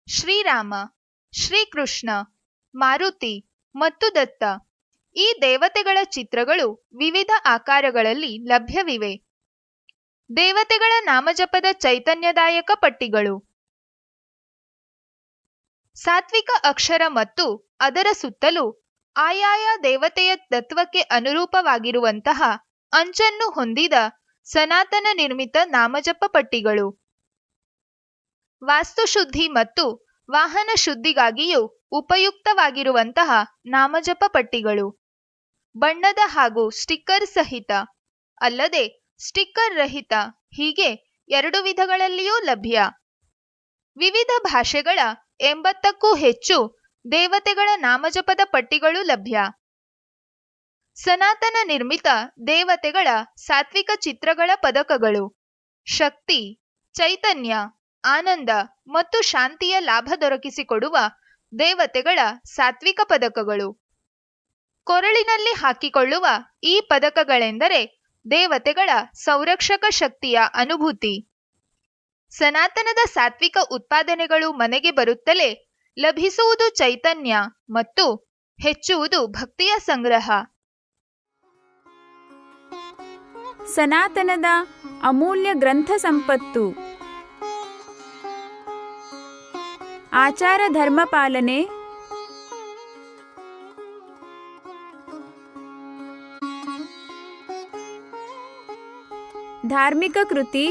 ಶ್ರೀರಾಮ, ಶ್ರೀಕೃಷ್ಣ, ಮಾರುತಿ ಮತ್ತು ದತ್ತ ಈ ದೇವತೆಗಳ ಚಿತ್ರಗಳು ವಿವಿಧ ಆಕಾರಗಳಲ್ಲಿ ಲಭ್ಯವಿವೆ. ದೇವತೆಗಳ ನಾಮಜಪದ ಚೈತನ್ಯದಾಯಕ ಪಟ್ಟಿಗಳು. ಸಾತ್ವಿಕ ಅಕ್ಷರ ಮತ್ತು ಅದರ ಸುತ್ತಲೂ ಆಯಾಯ ದೇವತೆಯ ತತ್ವಕ್ಕೆ ಅನುರೂಪವಾಗಿರುವಂತಹ ಅಂಚನ್ನು ಹೊಂದಿದ ಸನಾತನ ನಿರ್ಮಿತ ನಾಮಜಪ ಪಟ್ಟಿಗಳು. ವಾಸ್ತುಶುದ್ಧಿ ಮತ್ತು ವಾಹನ ಶುದ್ಧಿಗಾಗಿಯೂ ಉಪಯುಕ್ತವಾಗಿರುವಂತಹ ನಾಮಜಪ ಪಟ್ಟಿಗಳು. ಬಣ್ಣದ ಹಾಗೂ ಸ್ಟಿಕ್ಕರ್ ಸಹಿತ ಅಲ್ಲದೆ ಸ್ಟಿಕ್ಕರ್ ರಹಿತ ಹೀಗೆ 2 ವಿಧಗಳಲ್ಲಿಯೂ ಲಭ್ಯ. ವಿವಿಧ ಭಾಷೆಗಳ 80ಕ್ಕೂ ಹೆಚ್ಚು ದೇವತೆಗಳ ನಾಮಜಪದ ಪಟ್ಟಿಗಳು ಲಭ್ಯ. ಸನಾತನ ನಿರ್ಮಿತ ದೇವತೆಗಳ ಸಾತ್ವಿಕ ಚಿತ್ರಗಳ ಪದಕಗಳು. ಶಕ್ತಿ, ಚೈತನ್ಯ, ಆನಂದ ಮತ್ತು ಶಾಂತಿಯ ಲಾಭ ದೊರಕಿಸಿಕೊಡುವ ದೇವತೆಗಳ ಸಾತ್ವಿಕ ಪದಕಗಳು. ಕೊರಳಿನಲ್ಲಿ ಹಾಕಿಕೊಳ್ಳುವ ಈ ಪದಕಗಳೆಂದರೆ ದೇವತೆಗಳ ಸಂರಕ್ಷಕ ಶಕ್ತಿಯ ಅನುಭೂತಿ. ಸನಾತನದ ಸಾತ್ವಿಕ ಉತ್ಪಾದನೆಗಳು ಮನೆಗೆ ಬರುತ್ತಲೇ ಲಭಿಸುವುದು ಚೈತನ್ಯ ಮತ್ತು ಹೆಚ್ಚುವುದು ಭಕ್ತಿಯ ಸಂಗ್ರಹ. ಸನಾತನದ ಅಮೂಲ್ಯ ಗ್ರಂಥ ಸಂಪತ್ತು. ಆಚಾರ ಧರ್ಮ ಪಾಲನೆ, ಧಾರ್ಮಿಕ ಕೃತಿ,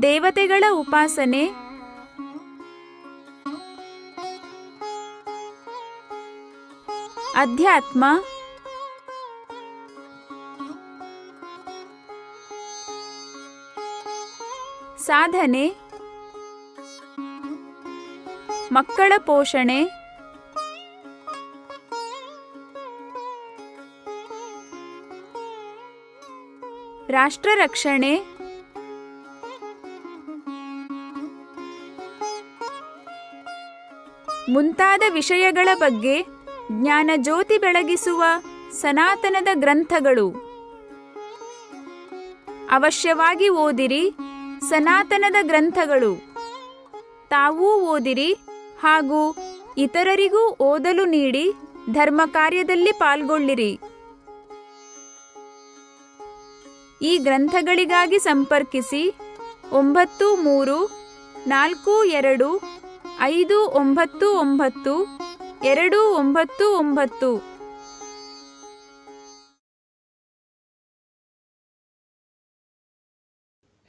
ದೇವತೆಗಳ ಉಪಾಸನೆ, ಅಧ್ಯಾತ್ಮ, ಸಾಧನೆ, ಮಕ್ಕಳ ಪೋಷಣೆ, ರಾಷ್ಟ್ರ ರಕ್ಷಣೆ, ಮುಂತಾದ ವಿಷಯಗಳ ಬಗ್ಗೆ ಜ್ಞಾನ ಜ್ಯೋತಿ ಬೆಳಗಿಸುವ ಸನಾತನದ ಗ್ರಂಥಗಳು. ಅವಶ್ಯವಾಗಿ ಓದಿರಿ ಸನಾತನದ ಗ್ರಂಥಗಳು. ತಾವೂ ಓದಿರಿ ಹಾಗೂ ಇತರರಿಗೂ ಓದಲು ನೀಡಿ ಧರ್ಮ ಕಾರ್ಯದಲ್ಲಿ ಪಾಲ್ಗೊಳ್ಳಿರಿ. ಈ ಗ್ರಂಥಗಳಿಗಾಗಿ ಸಂಪರ್ಕಿಸಿ 9342599299.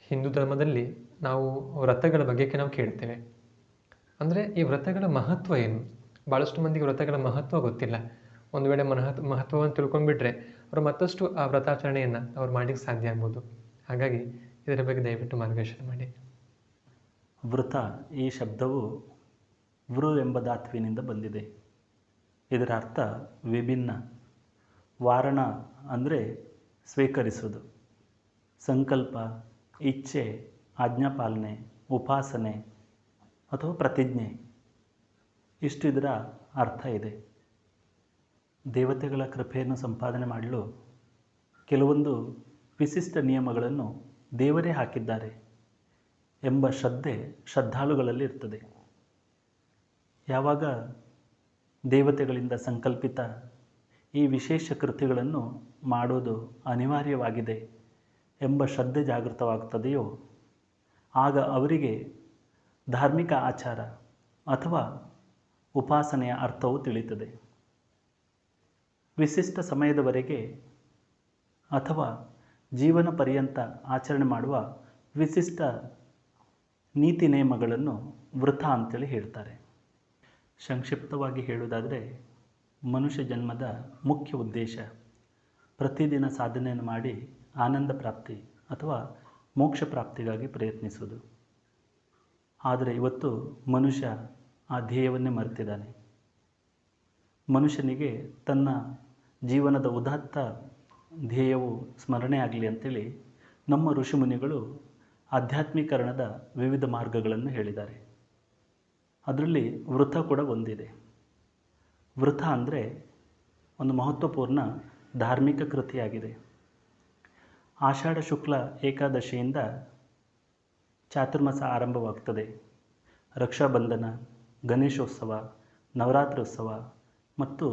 ಹಿಂದೂ ಧರ್ಮದಲ್ಲಿ ನಾವು ವ್ರತಗಳ ಬಗ್ಗೆ ನಾವು ಕೇಳ್ತೇವೆ. ಅಂದರೆ ಈ ವ್ರತಗಳ ಮಹತ್ವ ಏನು? ಭಾಳಷ್ಟು ಮಂದಿಗೆ ವ್ರತಗಳ ಮಹತ್ವ ಗೊತ್ತಿಲ್ಲ. ಒಂದು ವೇಳೆ ಮಹತ್ವವನ್ನು ತಿಳ್ಕೊಂಡ್ಬಿಟ್ರೆ ಅವರು ಮತ್ತಷ್ಟು ಆ ವ್ರತಾಚರಣೆಯನ್ನು ಅವ್ರು ಮಾಡಲಿಕ್ಕೆ ಸಾಧ್ಯ ಆಗ್ಬೋದು. ಹಾಗಾಗಿ ಇದರ ಬಗ್ಗೆ ದಯವಿಟ್ಟು ಮಾರ್ಗದರ್ಶನ ಮಾಡಿ. ವೃತ ಈ ಶಬ್ದವು ವೃ ಎಂಬ ಧಾತುವಿನಿಂದ ಬಂದಿದೆ. ಇದರ ಅರ್ಥ ವಿಭಿನ್ನ. ವಾರಣ ಅಂದರೆ ಸ್ವೀಕರಿಸುವುದು, ಸಂಕಲ್ಪ, ಇಚ್ಛೆ, ಆಜ್ಞಾಪಾಲನೆ, ಉಪಾಸನೆ ಅಥವಾ ಪ್ರತಿಜ್ಞೆ, ಇಷ್ಟು ಇದರ ಅರ್ಥ ಇದೆ. ದೇವತೆಗಳ ಕೃಪೆಯನ್ನು ಸಂಪಾದನೆ ಮಾಡಲು ಕೆಲವೊಂದು ವಿಶಿಷ್ಟ ನಿಯಮಗಳನ್ನು ದೇವರೇ ಹಾಕಿದ್ದಾರೆ ಎಂಬ ಶ್ರದ್ಧಾಳುಗಳಲ್ಲಿ ಇರ್ತದೆ. ಯಾವಾಗ ದೇವತೆಗಳಿಂದ ಸಂಕಲ್ಪಿತ ಈ ವಿಶೇಷ ಕೃತ್ಯಗಳನ್ನು ಮಾಡೋದು ಅನಿವಾರ್ಯವಾಗಿದೆ ಎಂಬ ಶ್ರದ್ಧೆ ಜಾಗೃತವಾಗ್ತದೆಯೋ ಆಗ ಅವರಿಗೆ ಧಾರ್ಮಿಕ ಆಚಾರ ಅಥವಾ ಉಪಾಸನೆಯ ಅರ್ಥವು ತಿಳಿಯುತ್ತದೆ. ವಿಶಿಷ್ಟ ಸಮಯದವರೆಗೆ ಅಥವಾ ಜೀವನ ಪರ್ಯಂತ ಆಚರಣೆ ಮಾಡುವ ವಿಶಿಷ್ಟ ನೀತಿ ನಿಯಮಗಳನ್ನು ವೃತ ಅಂತೇಳಿ ಹೇಳ್ತಾರೆ. ಸಂಕ್ಷಿಪ್ತವಾಗಿ ಹೇಳುವುದಾದರೆ ಮನುಷ್ಯ ಜನ್ಮದ ಮುಖ್ಯ ಉದ್ದೇಶ ಪ್ರತಿದಿನ ಸಾಧನೆಯನ್ನು ಮಾಡಿ ಆನಂದ ಪ್ರಾಪ್ತಿ ಅಥವಾ ಮೋಕ್ಷ ಪ್ರಾಪ್ತಿಗಾಗಿ ಪ್ರಯತ್ನಿಸುವುದು. ಆದರೆ ಇವತ್ತು ಮನುಷ್ಯ ಆ ಧ್ಯೇಯವನ್ನೇ ಮರೆತಿದ್ದಾನೆ. ಮನುಷ್ಯನಿಗೆ ತನ್ನ ಜೀವನದ ಉದಾತ್ತ ಧ್ಯೇಯವು ಸ್ಮರಣೆ ಆಗಲಿ ಅಂತೇಳಿ ನಮ್ಮ ಋಷಿಮುನಿಗಳು ಆಧ್ಯಾತ್ಮೀಕರಣದ ವಿವಿಧ ಮಾರ್ಗಗಳನ್ನು ಹೇಳಿದ್ದಾರೆ. ಅದರಲ್ಲಿ ವೃತ ಕೂಡ ಒಂದಿದೆ. ವೃತ ಅಂದರೆ ಒಂದು ಮಹತ್ವಪೂರ್ಣ ಧಾರ್ಮಿಕ ಕೃತಿಯಾಗಿದೆ. ಆಷಾಢ ಶುಕ್ಲ ಏಕಾದಶಿಯಿಂದ ಚಾತುರ್ಮಾಸ ಆರಂಭವಾಗ್ತದೆ. ರಕ್ಷಾಬಂಧನ, ಗಣೇಶೋತ್ಸವ, ನವರಾತ್ರೋತ್ಸವ ಮತ್ತು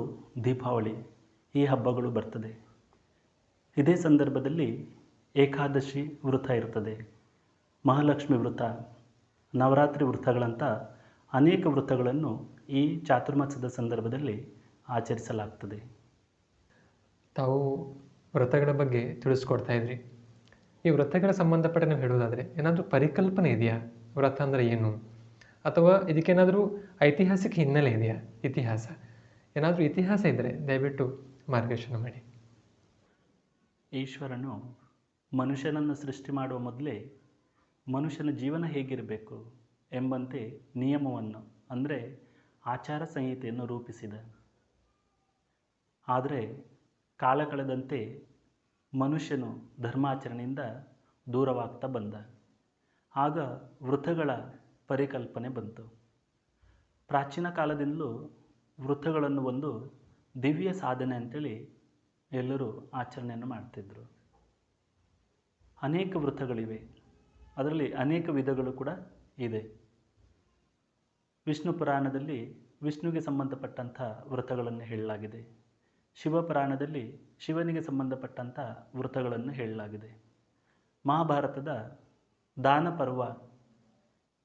ದೀಪಾವಳಿ ಈ ಹಬ್ಬಗಳು ಬರ್ತದೆ. ಇದೇ ಸಂದರ್ಭದಲ್ಲಿ ಏಕಾದಶಿ ವೃತ ಇರ್ತದೆ, ಮಹಾಲಕ್ಷ್ಮಿ ವೃತ, ನವರಾತ್ರಿ ವೃತಗಳಂಥ ಅನೇಕ ವೃತಗಳನ್ನು ಈ ಚಾತುರ್ಮಾಸದ ಸಂದರ್ಭದಲ್ಲಿ ಆಚರಿಸಲಾಗ್ತದೆ. ತಾವು ವ್ರತಗಳ ಬಗ್ಗೆ ತಿಳಿಸ್ಕೊಡ್ತಾ ಇದ್ರಿ. ಈ ವ್ರತಗಳ ಸಂಬಂಧಪಟ್ಟ ನೀವು ಹೇಳೋದಾದರೆ ಏನಾದರೂ ಪರಿಕಲ್ಪನೆ ಇದೆಯಾ? ವ್ರತ ಅಂದರೆ ಏನು? ಅಥವಾ ಇದಕ್ಕೇನಾದರೂ ಐತಿಹಾಸಿಕ ಹಿನ್ನೆಲೆ ಇದೆಯಾ? ಇತಿಹಾಸ ಏನಾದರೂ ಇತಿಹಾಸ ಇದ್ದರೆ ದಯವಿಟ್ಟು ಮಾರ್ಗದರ್ಶನ ಮಾಡಿ. ಈಶ್ವರನು ಮನುಷ್ಯನನ್ನು ಸೃಷ್ಟಿ ಮಾಡುವ ಮೊದಲೇ ಮನುಷ್ಯನ ಜೀವನ ಹೇಗಿರಬೇಕು ಎಂಬಂತೆ ನಿಯಮವನ್ನು ಅಂದರೆ ಆಚಾರ ಸಂಹಿತೆಯನ್ನು ರೂಪಿಸಿದ. ಆದರೆ ಕಾಲ ಕಳೆದಂತೆ ಮನುಷ್ಯನು ಧರ್ಮಾಚರಣೆಯಿಂದ ದೂರವಾಗ್ತಾ ಬಂದ. ಆಗ ವೃತಗಳ ಪರಿಕಲ್ಪನೆ ಬಂತು. ಪ್ರಾಚೀನ ಕಾಲದಿಂದಲೂ ವೃತಗಳನ್ನು ಒಂದು ದಿವ್ಯ ಸಾಧನೆ ಅಂತೇಳಿ ಎಲ್ಲರೂ ಆಚರಣೆಯನ್ನು ಮಾಡ್ತಿದ್ದರು. ಅನೇಕ ವೃತಗಳಿವೆ, ಅದರಲ್ಲಿ ಅನೇಕ ವಿಧಗಳು ಕೂಡ ಇದೆ. ವಿಷ್ಣು ಪುರಾಣದಲ್ಲಿ ವಿಷ್ಣುವಿಗೆ ಸಂಬಂಧಪಟ್ಟಂಥ ವ್ರತಗಳನ್ನು ಹೇಳಲಾಗಿದೆ. ಶಿವಪುರಾಣದಲ್ಲಿ ಶಿವನಿಗೆ ಸಂಬಂಧಪಟ್ಟಂಥ ವೃತಗಳನ್ನು ಹೇಳಲಾಗಿದೆ. ಮಹಾಭಾರತದ ದಾನ ಪರ್ವ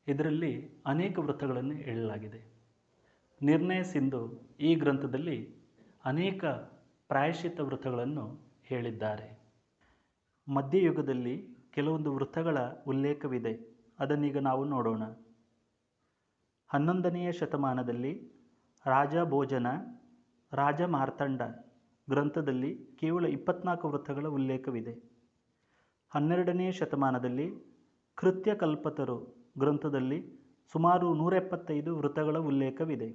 ಇದರಲ್ಲಿ ಅನೇಕ ವೃತಗಳನ್ನು ಹೇಳಲಾಗಿದೆ. ನಿರ್ಣಯ ಸಿಂಧು ಈ ಗ್ರಂಥದಲ್ಲಿ ಅನೇಕ ಪ್ರಾಯಶ್ಚಿತ್ತ ವೃತಗಳನ್ನು ಹೇಳಿದ್ದಾರೆ. ಮಧ್ಯಯುಗದಲ್ಲಿ ಕೆಲವೊಂದು ವೃತಗಳ ಉಲ್ಲೇಖವಿದೆ, ಅದನ್ನೀಗ ನಾವು ನೋಡೋಣ. 11ನೆಯ ಶತಮಾನದಲ್ಲಿ ರಾಜ ಭೋಜನ, ರಾಜ ಮಾರ್ತಾಂಡ ಗ್ರಂಥದಲ್ಲಿ ಕೇವಲ 24 ವೃತಗಳ ಉಲ್ಲೇಖವಿದೆ. 12ನೇ ಶತಮಾನದಲ್ಲಿ ಕೃತ್ಯಕಲ್ಪತರು ಗ್ರಂಥದಲ್ಲಿ ಸುಮಾರು 175 ವೃತಗಳ ಉಲ್ಲೇಖವಿದೆ.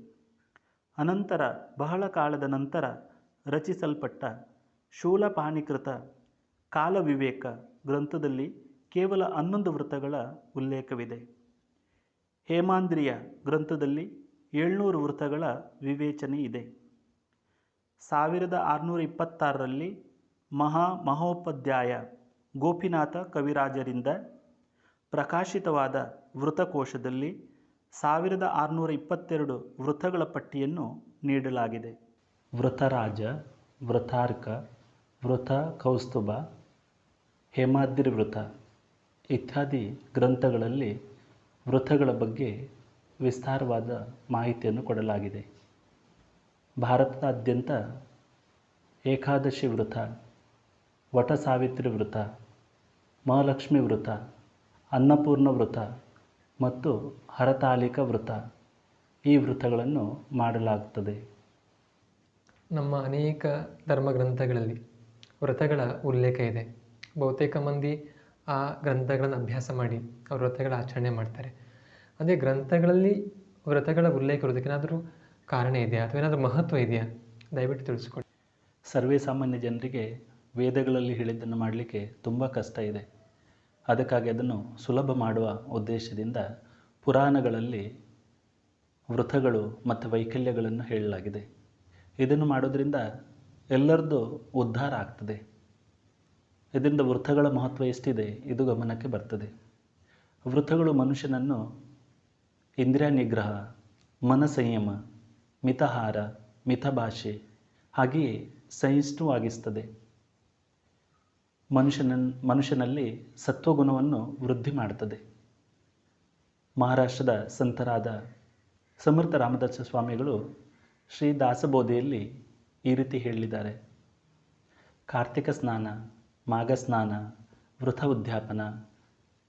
ಅನಂತರ ಬಹಳ ಕಾಲದ ನಂತರ ರಚಿಸಲ್ಪಟ್ಟ ಶೂಲಪಾಣಿಕೃತ ಕಾಲವಿವೇಕ ಗ್ರಂಥದಲ್ಲಿ ಕೇವಲ 11 ವೃತಗಳ ಉಲ್ಲೇಖವಿದೆ. ಹೇಮಾಂದ್ರಿಯ ಗ್ರಂಥದಲ್ಲಿ 700 ವೃತಗಳ ವಿವೇಚನೆ ಇದೆ. 1626ರಲ್ಲಿ ಮಹೋಪಾಧ್ಯಾಯ ಗೋಪಿನಾಥ ಕವಿರಾಜರಿಂದ ಪ್ರಕಾಶಿತವಾದ ವೃತಕೋಶದಲ್ಲಿ 1622 ವೃತಗಳ ಪಟ್ಟಿಯನ್ನು ನೀಡಲಾಗಿದೆ. ವೃತರಾಜ, ವೃತಾರ್ಕ, ವೃತ ಕೌಸ್ತುಭ, ಹೇಮಾದ್ರಿ ವೃತ ಇತ್ಯಾದಿ ಗ್ರಂಥಗಳಲ್ಲಿ ವೃತಗಳ ಬಗ್ಗೆ ವಿಸ್ತಾರವಾದ ಮಾಹಿತಿಯನ್ನು ಕೊಡಲಾಗಿದೆ. ಭಾರತದಾದ್ಯಂತ ಏಕಾದಶಿ ವೃತ, ವಟ ಸಾವಿತ್ರಿ ವೃತ, ಮಹಾಲಕ್ಷ್ಮಿ ವೃತ, ಅನ್ನಪೂರ್ಣ ವೃತ ಮತ್ತು ಹರತಾಲಿಕ ವೃತ ಈ ವೃತಗಳನ್ನು ಮಾಡಲಾಗುತ್ತದೆ. ನಮ್ಮ ಅನೇಕ ಧರ್ಮಗ್ರಂಥಗಳಲ್ಲಿ ವ್ರತಗಳ ಉಲ್ಲೇಖ ಇದೆ. ಬಹುತೇಕ ಮಂದಿ ಆ ಗ್ರಂಥಗಳನ್ನು ಅಭ್ಯಾಸ ಮಾಡಿ ಅವ್ರ ವ್ರತಗಳ ಆಚರಣೆ ಮಾಡ್ತಾರೆ. ಅದೇ ಗ್ರಂಥಗಳಲ್ಲಿ ವ್ರತಗಳ ಉಲ್ಲೇಖ ಇರೋದಕ್ಕೇನಾದರೂ ಕಾರಣ ಇದೆಯಾ ಅಥವಾ ಏನಾದರೂ ಮಹತ್ವ ಇದೆಯಾ? ದಯವಿಟ್ಟು ತಿಳಿಸ್ಕೊಡಿ. ಸರ್ವೇ ಸಾಮಾನ್ಯ ಜನರಿಗೆ ವೇದಗಳಲ್ಲಿ ಹೇಳಿದ್ದನ್ನು ಮಾಡಲಿಕ್ಕೆ ತುಂಬ ಕಷ್ಟ ಇದೆ. ಅದಕ್ಕಾಗಿ ಅದನ್ನು ಸುಲಭ ಮಾಡುವ ಉದ್ದೇಶದಿಂದ ಪುರಾಣಗಳಲ್ಲಿ ವೃತಗಳು ಮತ್ತು ವೈಕಲ್ಯಗಳನ್ನು ಹೇಳಲಾಗಿದೆ. ಇದನ್ನು ಮಾಡೋದ್ರಿಂದ ಎಲ್ಲರದ್ದು ಉದ್ಧಾರ ಆಗ್ತದೆ. ಇದರಿಂದ ವೃತಗಳ ಮಹತ್ವ ಎಷ್ಟಿದೆ ಇದು ಗಮನಕ್ಕೆ ಬರ್ತದೆ. ವೃತಗಳು ಮನುಷ್ಯನನ್ನು ಇಂದ್ರಿಯ ನಿಗ್ರಹ, ಮನಸಂಯಮ, ಮಿತಾಹಾರ, ಮಿತಭಾಷೆ ಹಾಗೆಯೇ ಸಹಿಷ್ಣುವಾಗಿಸ್ತದೆ. ಮನುಷ್ಯನಲ್ಲಿ ಸತ್ವಗುಣವನ್ನು ವೃದ್ಧಿ ಮಾಡ್ತದೆ. ಮಹಾರಾಷ್ಟ್ರದ ಸಂತರಾದ ಸಮರ್ಥ ರಾಮದಾಸ ಸ್ವಾಮಿಗಳು ಶ್ರೀ ದಾಸಬೋಧೆಯಲ್ಲಿ ಈ ರೀತಿ ಹೇಳಿದ್ದಾರೆ. ಕಾರ್ತಿಕ ಸ್ನಾನ, ಮಾಘ ಸ್ನಾನ, ವೃಥ ಉದ್ಯಾಪನ,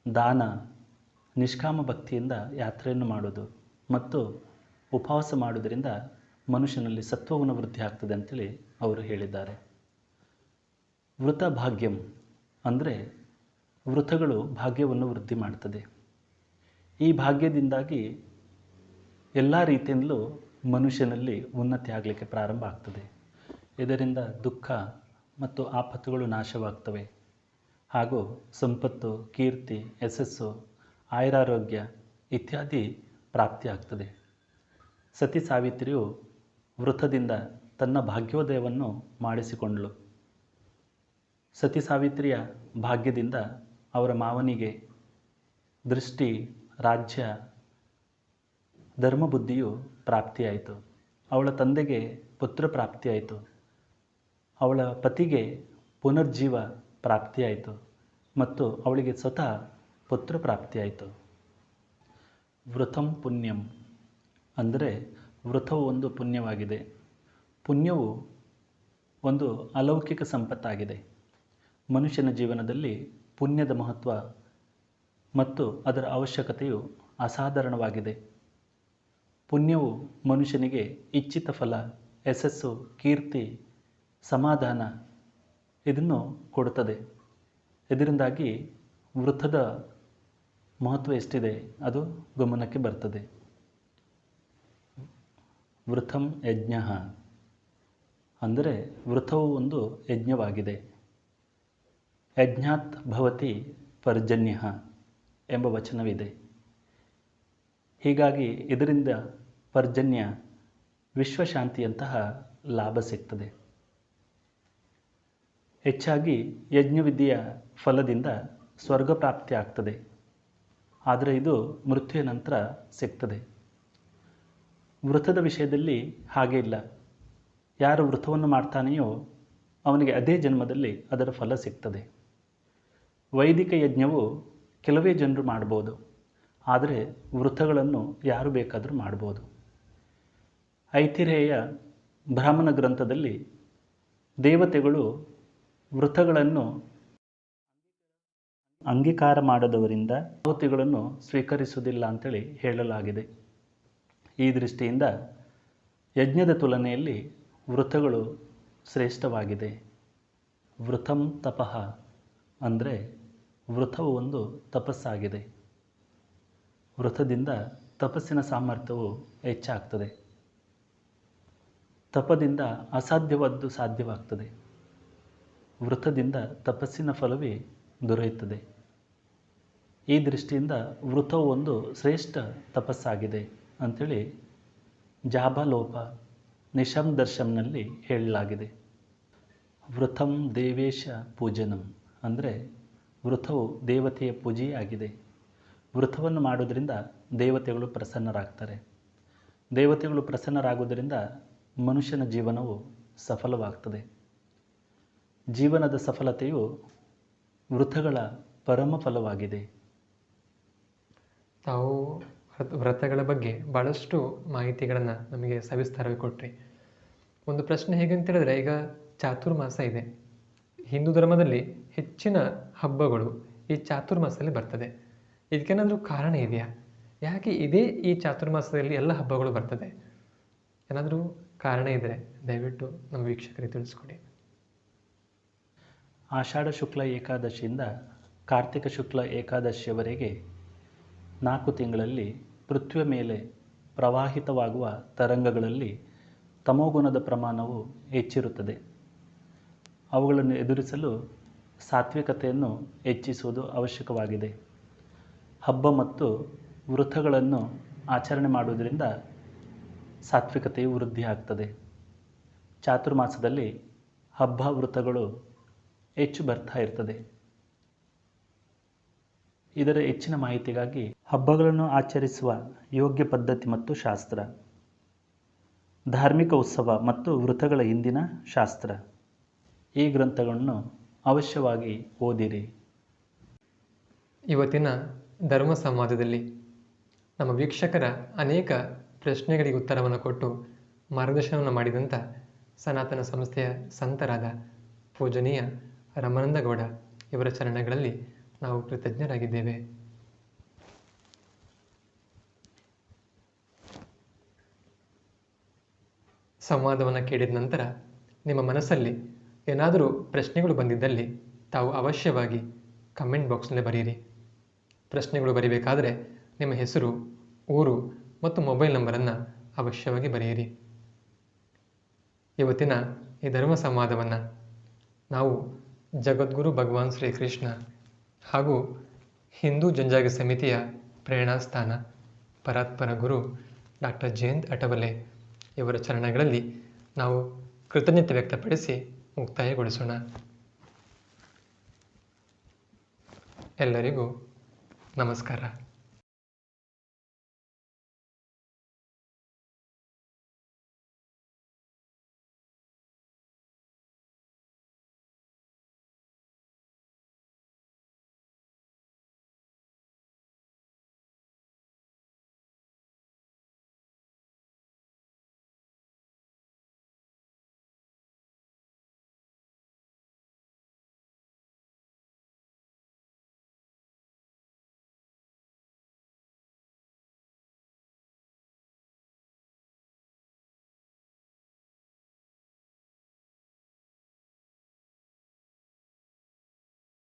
ದಾನ, ನಿಷ್ಕಾಮ ಭಕ್ತಿಯಿಂದ ಯಾತ್ರೆಯನ್ನು ಮಾಡೋದು ಮತ್ತು ಉಪವಾಸ ಮಾಡೋದರಿಂದ ಮನುಷ್ಯನಲ್ಲಿ ಸತ್ವವನ್ನು ವೃದ್ಧಿ ಆಗ್ತದೆ ಅಂತೇಳಿ ಅವರು ಹೇಳಿದ್ದಾರೆ. ವೃತ ಭಾಗ್ಯಂ ಅಂದರೆ ವೃತಗಳು ಭಾಗ್ಯವನ್ನು ವೃದ್ಧಿ ಮಾಡ್ತದೆ. ಈ ಭಾಗ್ಯದಿಂದಾಗಿ ಎಲ್ಲ ರೀತಿಯಿಂದಲೂ ಮನುಷ್ಯನಲ್ಲಿ ಉನ್ನತಿ ಆಗಲಿಕ್ಕೆ ಪ್ರಾರಂಭ ಆಗ್ತದೆ. ಇದರಿಂದ ದುಃಖ ಮತ್ತು ಆಪತ್ತುಗಳು ನಾಶವಾಗ್ತವೆ ಹಾಗೂ ಸಂಪತ್ತು, ಕೀರ್ತಿ, ಯಶಸ್ಸು, ಆಯುರಾರೋಗ್ಯ ಇತ್ಯಾದಿ ಪ್ರಾಪ್ತಿಯಾಗ್ತದೆ. ಸತಿ ಸಾವಿತ್ರಿಯು ವೃತದಿಂದ ತನ್ನ ಭಾಗ್ಯೋದಯವನ್ನು ಮಾಡಿಸಿಕೊಂಡಳು. ಸತಿ ಸಾವಿತ್ರಿಯ ಭಾಗ್ಯದಿಂದ ಅವರ ಮಾವನಿಗೆ ದೃಷ್ಟಿ, ರಾಜ್ಯ, ಧರ್ಮಬುದ್ಧಿಯು ಪ್ರಾಪ್ತಿಯಾಯಿತು. ಅವಳ ತಂದೆಗೆ ಪುತ್ರ ಪ್ರಾಪ್ತಿಯಾಯಿತು. ಅವಳ ಪತಿಗೆ ಪುನರ್ಜೀವ ಪ್ರಾಪ್ತಿಯಾಯಿತು ಮತ್ತು ಅವಳಿಗೆ ಸ್ವತಃ ಪುತ್ರ ಪ್ರಾಪ್ತಿಯಾಯಿತು. ವೃತಂ ಪುಣ್ಯಂ ಅಂದರೆ ವೃತವು ಒಂದು ಪುಣ್ಯವಾಗಿದೆ. ಪುಣ್ಯವು ಒಂದು ಅಲೌಕಿಕ ಸಂಪತ್ತಾಗಿದೆ. ಮನುಷ್ಯನ ಜೀವನದಲ್ಲಿ ಪುಣ್ಯದ ಮಹತ್ವ ಮತ್ತು ಅದರ ಅವಶ್ಯಕತೆಯು ಅಸಾಧಾರಣವಾಗಿದೆ. ಪುಣ್ಯವು ಮನುಷ್ಯನಿಗೆ ಇಚ್ಛಿತ ಫಲ, ಯಶಸ್ಸು, ಕೀರ್ತಿ, ಸಮಾಧಾನ ಇದನ್ನು ಕೊಡುತ್ತದೆ. ಇದರಿಂದಾಗಿ ವೃತದ ಮಹತ್ವ ಎಷ್ಟಿದೆ ಅದು ಗಮನಕ್ಕೆ ಬರ್ತದೆ. ವೃತಂ ಯಜ್ಞ ಅಂದರೆ ವೃತವು ಒಂದು ಯಜ್ಞವಾಗಿದೆ. ಯಜ್ಞಾತ್ ಭವತಿ ಪರ್ಜನ್ಯ ಎಂಬ ವಚನವಿದೆ. ಹೀಗಾಗಿ ಇದರಿಂದ ಪರ್ಜನ್ಯ, ವಿಶ್ವಶಾಂತಿಯಂತಹ ಲಾಭ ಸಿಗ್ತದೆ. ಹೆಚ್ಚಾಗಿ ಯಜ್ಞವಿದ್ಯೆಯ ಫಲದಿಂದ ಸ್ವರ್ಗ ಪ್ರಾಪ್ತಿ ಆಗ್ತದೆ. ಆದರೆ ಇದು ಮೃತ್ಯುವಿನ ನಂತರ ಸಿಗ್ತದೆ. ವೃತದ ವಿಷಯದಲ್ಲಿ ಹಾಗೆ ಇಲ್ಲ. ಯಾರು ವೃತವನ್ನು ಮಾಡ್ತಾನೆಯೋ ಅವನಿಗೆ ಅದೇ ಜನ್ಮದಲ್ಲಿ ಅದರ ಫಲ ಸಿಗ್ತದೆ. ವೈದಿಕ ಯಜ್ಞವು ಕೆಲವೇ ಜನರು ಮಾಡ್ಬೋದು, ಆದರೆ ವೃತಗಳನ್ನು ಯಾರು ಬೇಕಾದರೂ ಮಾಡ್ಬೋದು. ಐತಿರೇಯ ಬ್ರಾಹ್ಮಣ ಗ್ರಂಥದಲ್ಲಿ ದೇವತೆಗಳು ವೃತಗಳನ್ನು ಅಂಗೀಕಾರ ಮಾಡದವರಿಂದ ಆಹುತಿಗಳನ್ನು ಸ್ವೀಕರಿಸುವುದಿಲ್ಲ ಅಂತೇಳಿ ಹೇಳಲಾಗಿದೆ. ಈ ದೃಷ್ಟಿಯಿಂದ ಯಜ್ಞದ ತುಲನೆಯಲ್ಲಿ ವೃತಗಳು ಶ್ರೇಷ್ಠವಾಗಿದೆ. ವೃತಂ ತಪಃ ಅಂದರೆ ವೃತವು ಒಂದು ತಪಸ್ಸಾಗಿದೆ. ವೃತದಿಂದ ತಪಸ್ಸಿನ ಸಾಮರ್ಥ್ಯವು ಹೆಚ್ಚಾಗ್ತದೆ. ತಪದಿಂದ ಅಸಾಧ್ಯವಾದ್ದು ಸಾಧ್ಯವಾಗ್ತದೆ. ವೃತದಿಂದ ತಪಸ್ಸಿನ ಫಲವೇ ದೊರೆಯುತ್ತದೆ. ಈ ದೃಷ್ಟಿಯಿಂದ ವೃತವು ಒಂದು ಶ್ರೇಷ್ಠ ತಪಸ್ಸಾಗಿದೆ ಅಂಥೇಳಿ ಜಾಬಾಲೋಪ ನಿಶಂ ದರ್ಶಂನಲ್ಲಿ ಹೇಳಲಾಗಿದೆ. ವೃತಂ ದೇವೇಶ ಪೂಜನಂ ಅಂದರೆ ವೃತವು ದೇವತೆಯ ಪೂಜೆಯೇ ಆಗಿದೆ. ವೃತವನ್ನು ಮಾಡೋದರಿಂದ ದೇವತೆಗಳು ಪ್ರಸನ್ನರಾಗ್ತಾರೆ. ದೇವತೆಗಳು ಪ್ರಸನ್ನರಾಗುವುದರಿಂದ ಮನುಷ್ಯನ ಜೀವನವು ಸಫಲವಾಗ್ತದೆ. ಜೀವನದ ಸಫಲತೆಯು ವೃತಗಳ ಪರಮ ಫಲವಾಗಿದೆ. ತಾವು ವ್ರತಗಳ ಬಗ್ಗೆ ಭಾಳಷ್ಟು ಮಾಹಿತಿಗಳನ್ನು ನಮಗೆ ಸವಿಸ್ತಾರವಾಗಿ ಕೊಟ್ರಿ. ಒಂದು ಪ್ರಶ್ನೆ ಹೇಗಂತ ಹೇಳಿದ್ರೆ, ಈಗ ಚಾತುರ್ಮಾಸ ಇದೆ. ಹಿಂದೂ ಧರ್ಮದಲ್ಲಿ ಹೆಚ್ಚಿನ ಹಬ್ಬಗಳು ಈ ಚಾತುರ್ಮಾಸದಲ್ಲಿ ಬರ್ತದೆ. ಇದಕ್ಕೇನಾದರೂ ಕಾರಣ ಇದೆಯಾ? ಯಾಕೆ ಇದೇ ಈ ಚಾತುರ್ಮಾಸದಲ್ಲಿ ಎಲ್ಲ ಹಬ್ಬಗಳು ಬರ್ತದೆ? ಏನಾದರೂ ಕಾರಣ ಇದ್ದರೆ ದಯವಿಟ್ಟು ನಮ್ಮ ವೀಕ್ಷಕರಿಗೆ ತಿಳಿಸ್ಕೊಡಿ. ಆಷಾಢ ಶುಕ್ಲ ಏಕಾದಶಿಯಿಂದ ಕಾರ್ತಿಕ ಶುಕ್ಲ ಏಕಾದಶಿಯವರೆಗೆ 4 ತಿಂಗಳಲ್ಲಿ ಪೃಥ್ವಿಯ ಮೇಲೆ ಪ್ರವಾಹಿತವಾಗುವ ತರಂಗಗಳಲ್ಲಿ ತಮೋಗುಣದ ಪ್ರಮಾಣವು ಹೆಚ್ಚಿರುತ್ತದೆ. ಅವುಗಳನ್ನು ಎದುರಿಸಲು ಸಾತ್ವಿಕತೆಯನ್ನು ಹೆಚ್ಚಿಸುವುದು ಅವಶ್ಯಕವಾಗಿದೆ. ಹಬ್ಬ ಮತ್ತು ವೃತಗಳನ್ನು ಆಚರಣೆ ಮಾಡುವುದರಿಂದ ಸಾತ್ವಿಕತೆಯು ವೃದ್ಧಿ ಆಗ್ತದೆ. ಚಾತುರ್ಮಾಸದಲ್ಲಿ ಹಬ್ಬ ವೃತಗಳು ಹೆಚ್ಚು ಬರ್ತಾ ಇರ್ತದೆ. ಇದರ ಹೆಚ್ಚಿನ ಮಾಹಿತಿಗಾಗಿ ಹಬ್ಬಗಳನ್ನು ಆಚರಿಸುವ ಯೋಗ್ಯ ಪದ್ಧತಿ ಮತ್ತು ಶಾಸ್ತ್ರ, ಧಾರ್ಮಿಕ ಉತ್ಸವ ಮತ್ತು ವೃತಗಳ ಹಿಂದಿನ ಶಾಸ್ತ್ರ, ಈ ಗ್ರಂಥಗಳನ್ನು ಅವಶ್ಯವಾಗಿ ಓದಿರಿ. ಇವತ್ತಿನ ಧರ್ಮ ಸಂವಾದದಲ್ಲಿ ನಮ್ಮ ವೀಕ್ಷಕರ ಅನೇಕ ಪ್ರಶ್ನೆಗಳಿಗೆ ಉತ್ತರವನ್ನು ಕೊಟ್ಟು ಮಾರ್ಗದರ್ಶನವನ್ನು ಮಾಡಿದಂಥ ಸನಾತನ ಸಂಸ್ಥೆಯ ಸಂತರಾದ ಪೂಜನೀಯ ರಮಾನಂದಗೌಡ ಇವರ ಚರಣಗಳಲ್ಲಿ ನಾವು ಕೃತಜ್ಞರಾಗಿದ್ದೇವೆ. ಸಂವಾದವನ್ನು ಕೇಳಿದ ನಂತರ ನಿಮ್ಮ ಮನಸ್ಸಲ್ಲಿ ಏನಾದರೂ ಪ್ರಶ್ನೆಗಳು ಬಂದಿದ್ದಲ್ಲಿ ತಾವು ಅವಶ್ಯವಾಗಿ ಕಮೆಂಟ್ ಬಾಕ್ಸ್ನಲ್ಲಿ ಬರೆಯಿರಿ. ಪ್ರಶ್ನೆಗಳು ಬರೀಬೇಕಾದರೆ ನಿಮ್ಮ ಹೆಸರು, ಊರು ಮತ್ತು ಮೊಬೈಲ್ ನಂಬರನ್ನು ಅವಶ್ಯವಾಗಿ ಬರೆಯಿರಿ. ಇವತ್ತಿನ ಈ ಧರ್ಮ ಸಂವಾದವನ್ನು ನಾವು ಜಗದ್ಗುರು ಭಗವಾನ್ ಶ್ರೀಕೃಷ್ಣ ಹಾಗೂ ಹಿಂದೂ ಜನಜಾಗೃತಿ ಸಮಿತಿಯ ಪ್ರೇರಣಾಸ್ಥಾನ ಪರಾತ್ಪರ ಗುರು ಡಾಕ್ಟರ್ ಜಯಂತ್ ಅಠವಲೆ ಇವರ ಚರಣಗಳಲ್ಲಿ ನಾವು ಕೃತಜ್ಞತೆ ವ್ಯಕ್ತಪಡಿಸಿ ಮುಕ್ತಾಯಗೊಳಿಸೋಣ. ಎಲ್ಲರಿಗೂ ನಮಸ್ಕಾರ.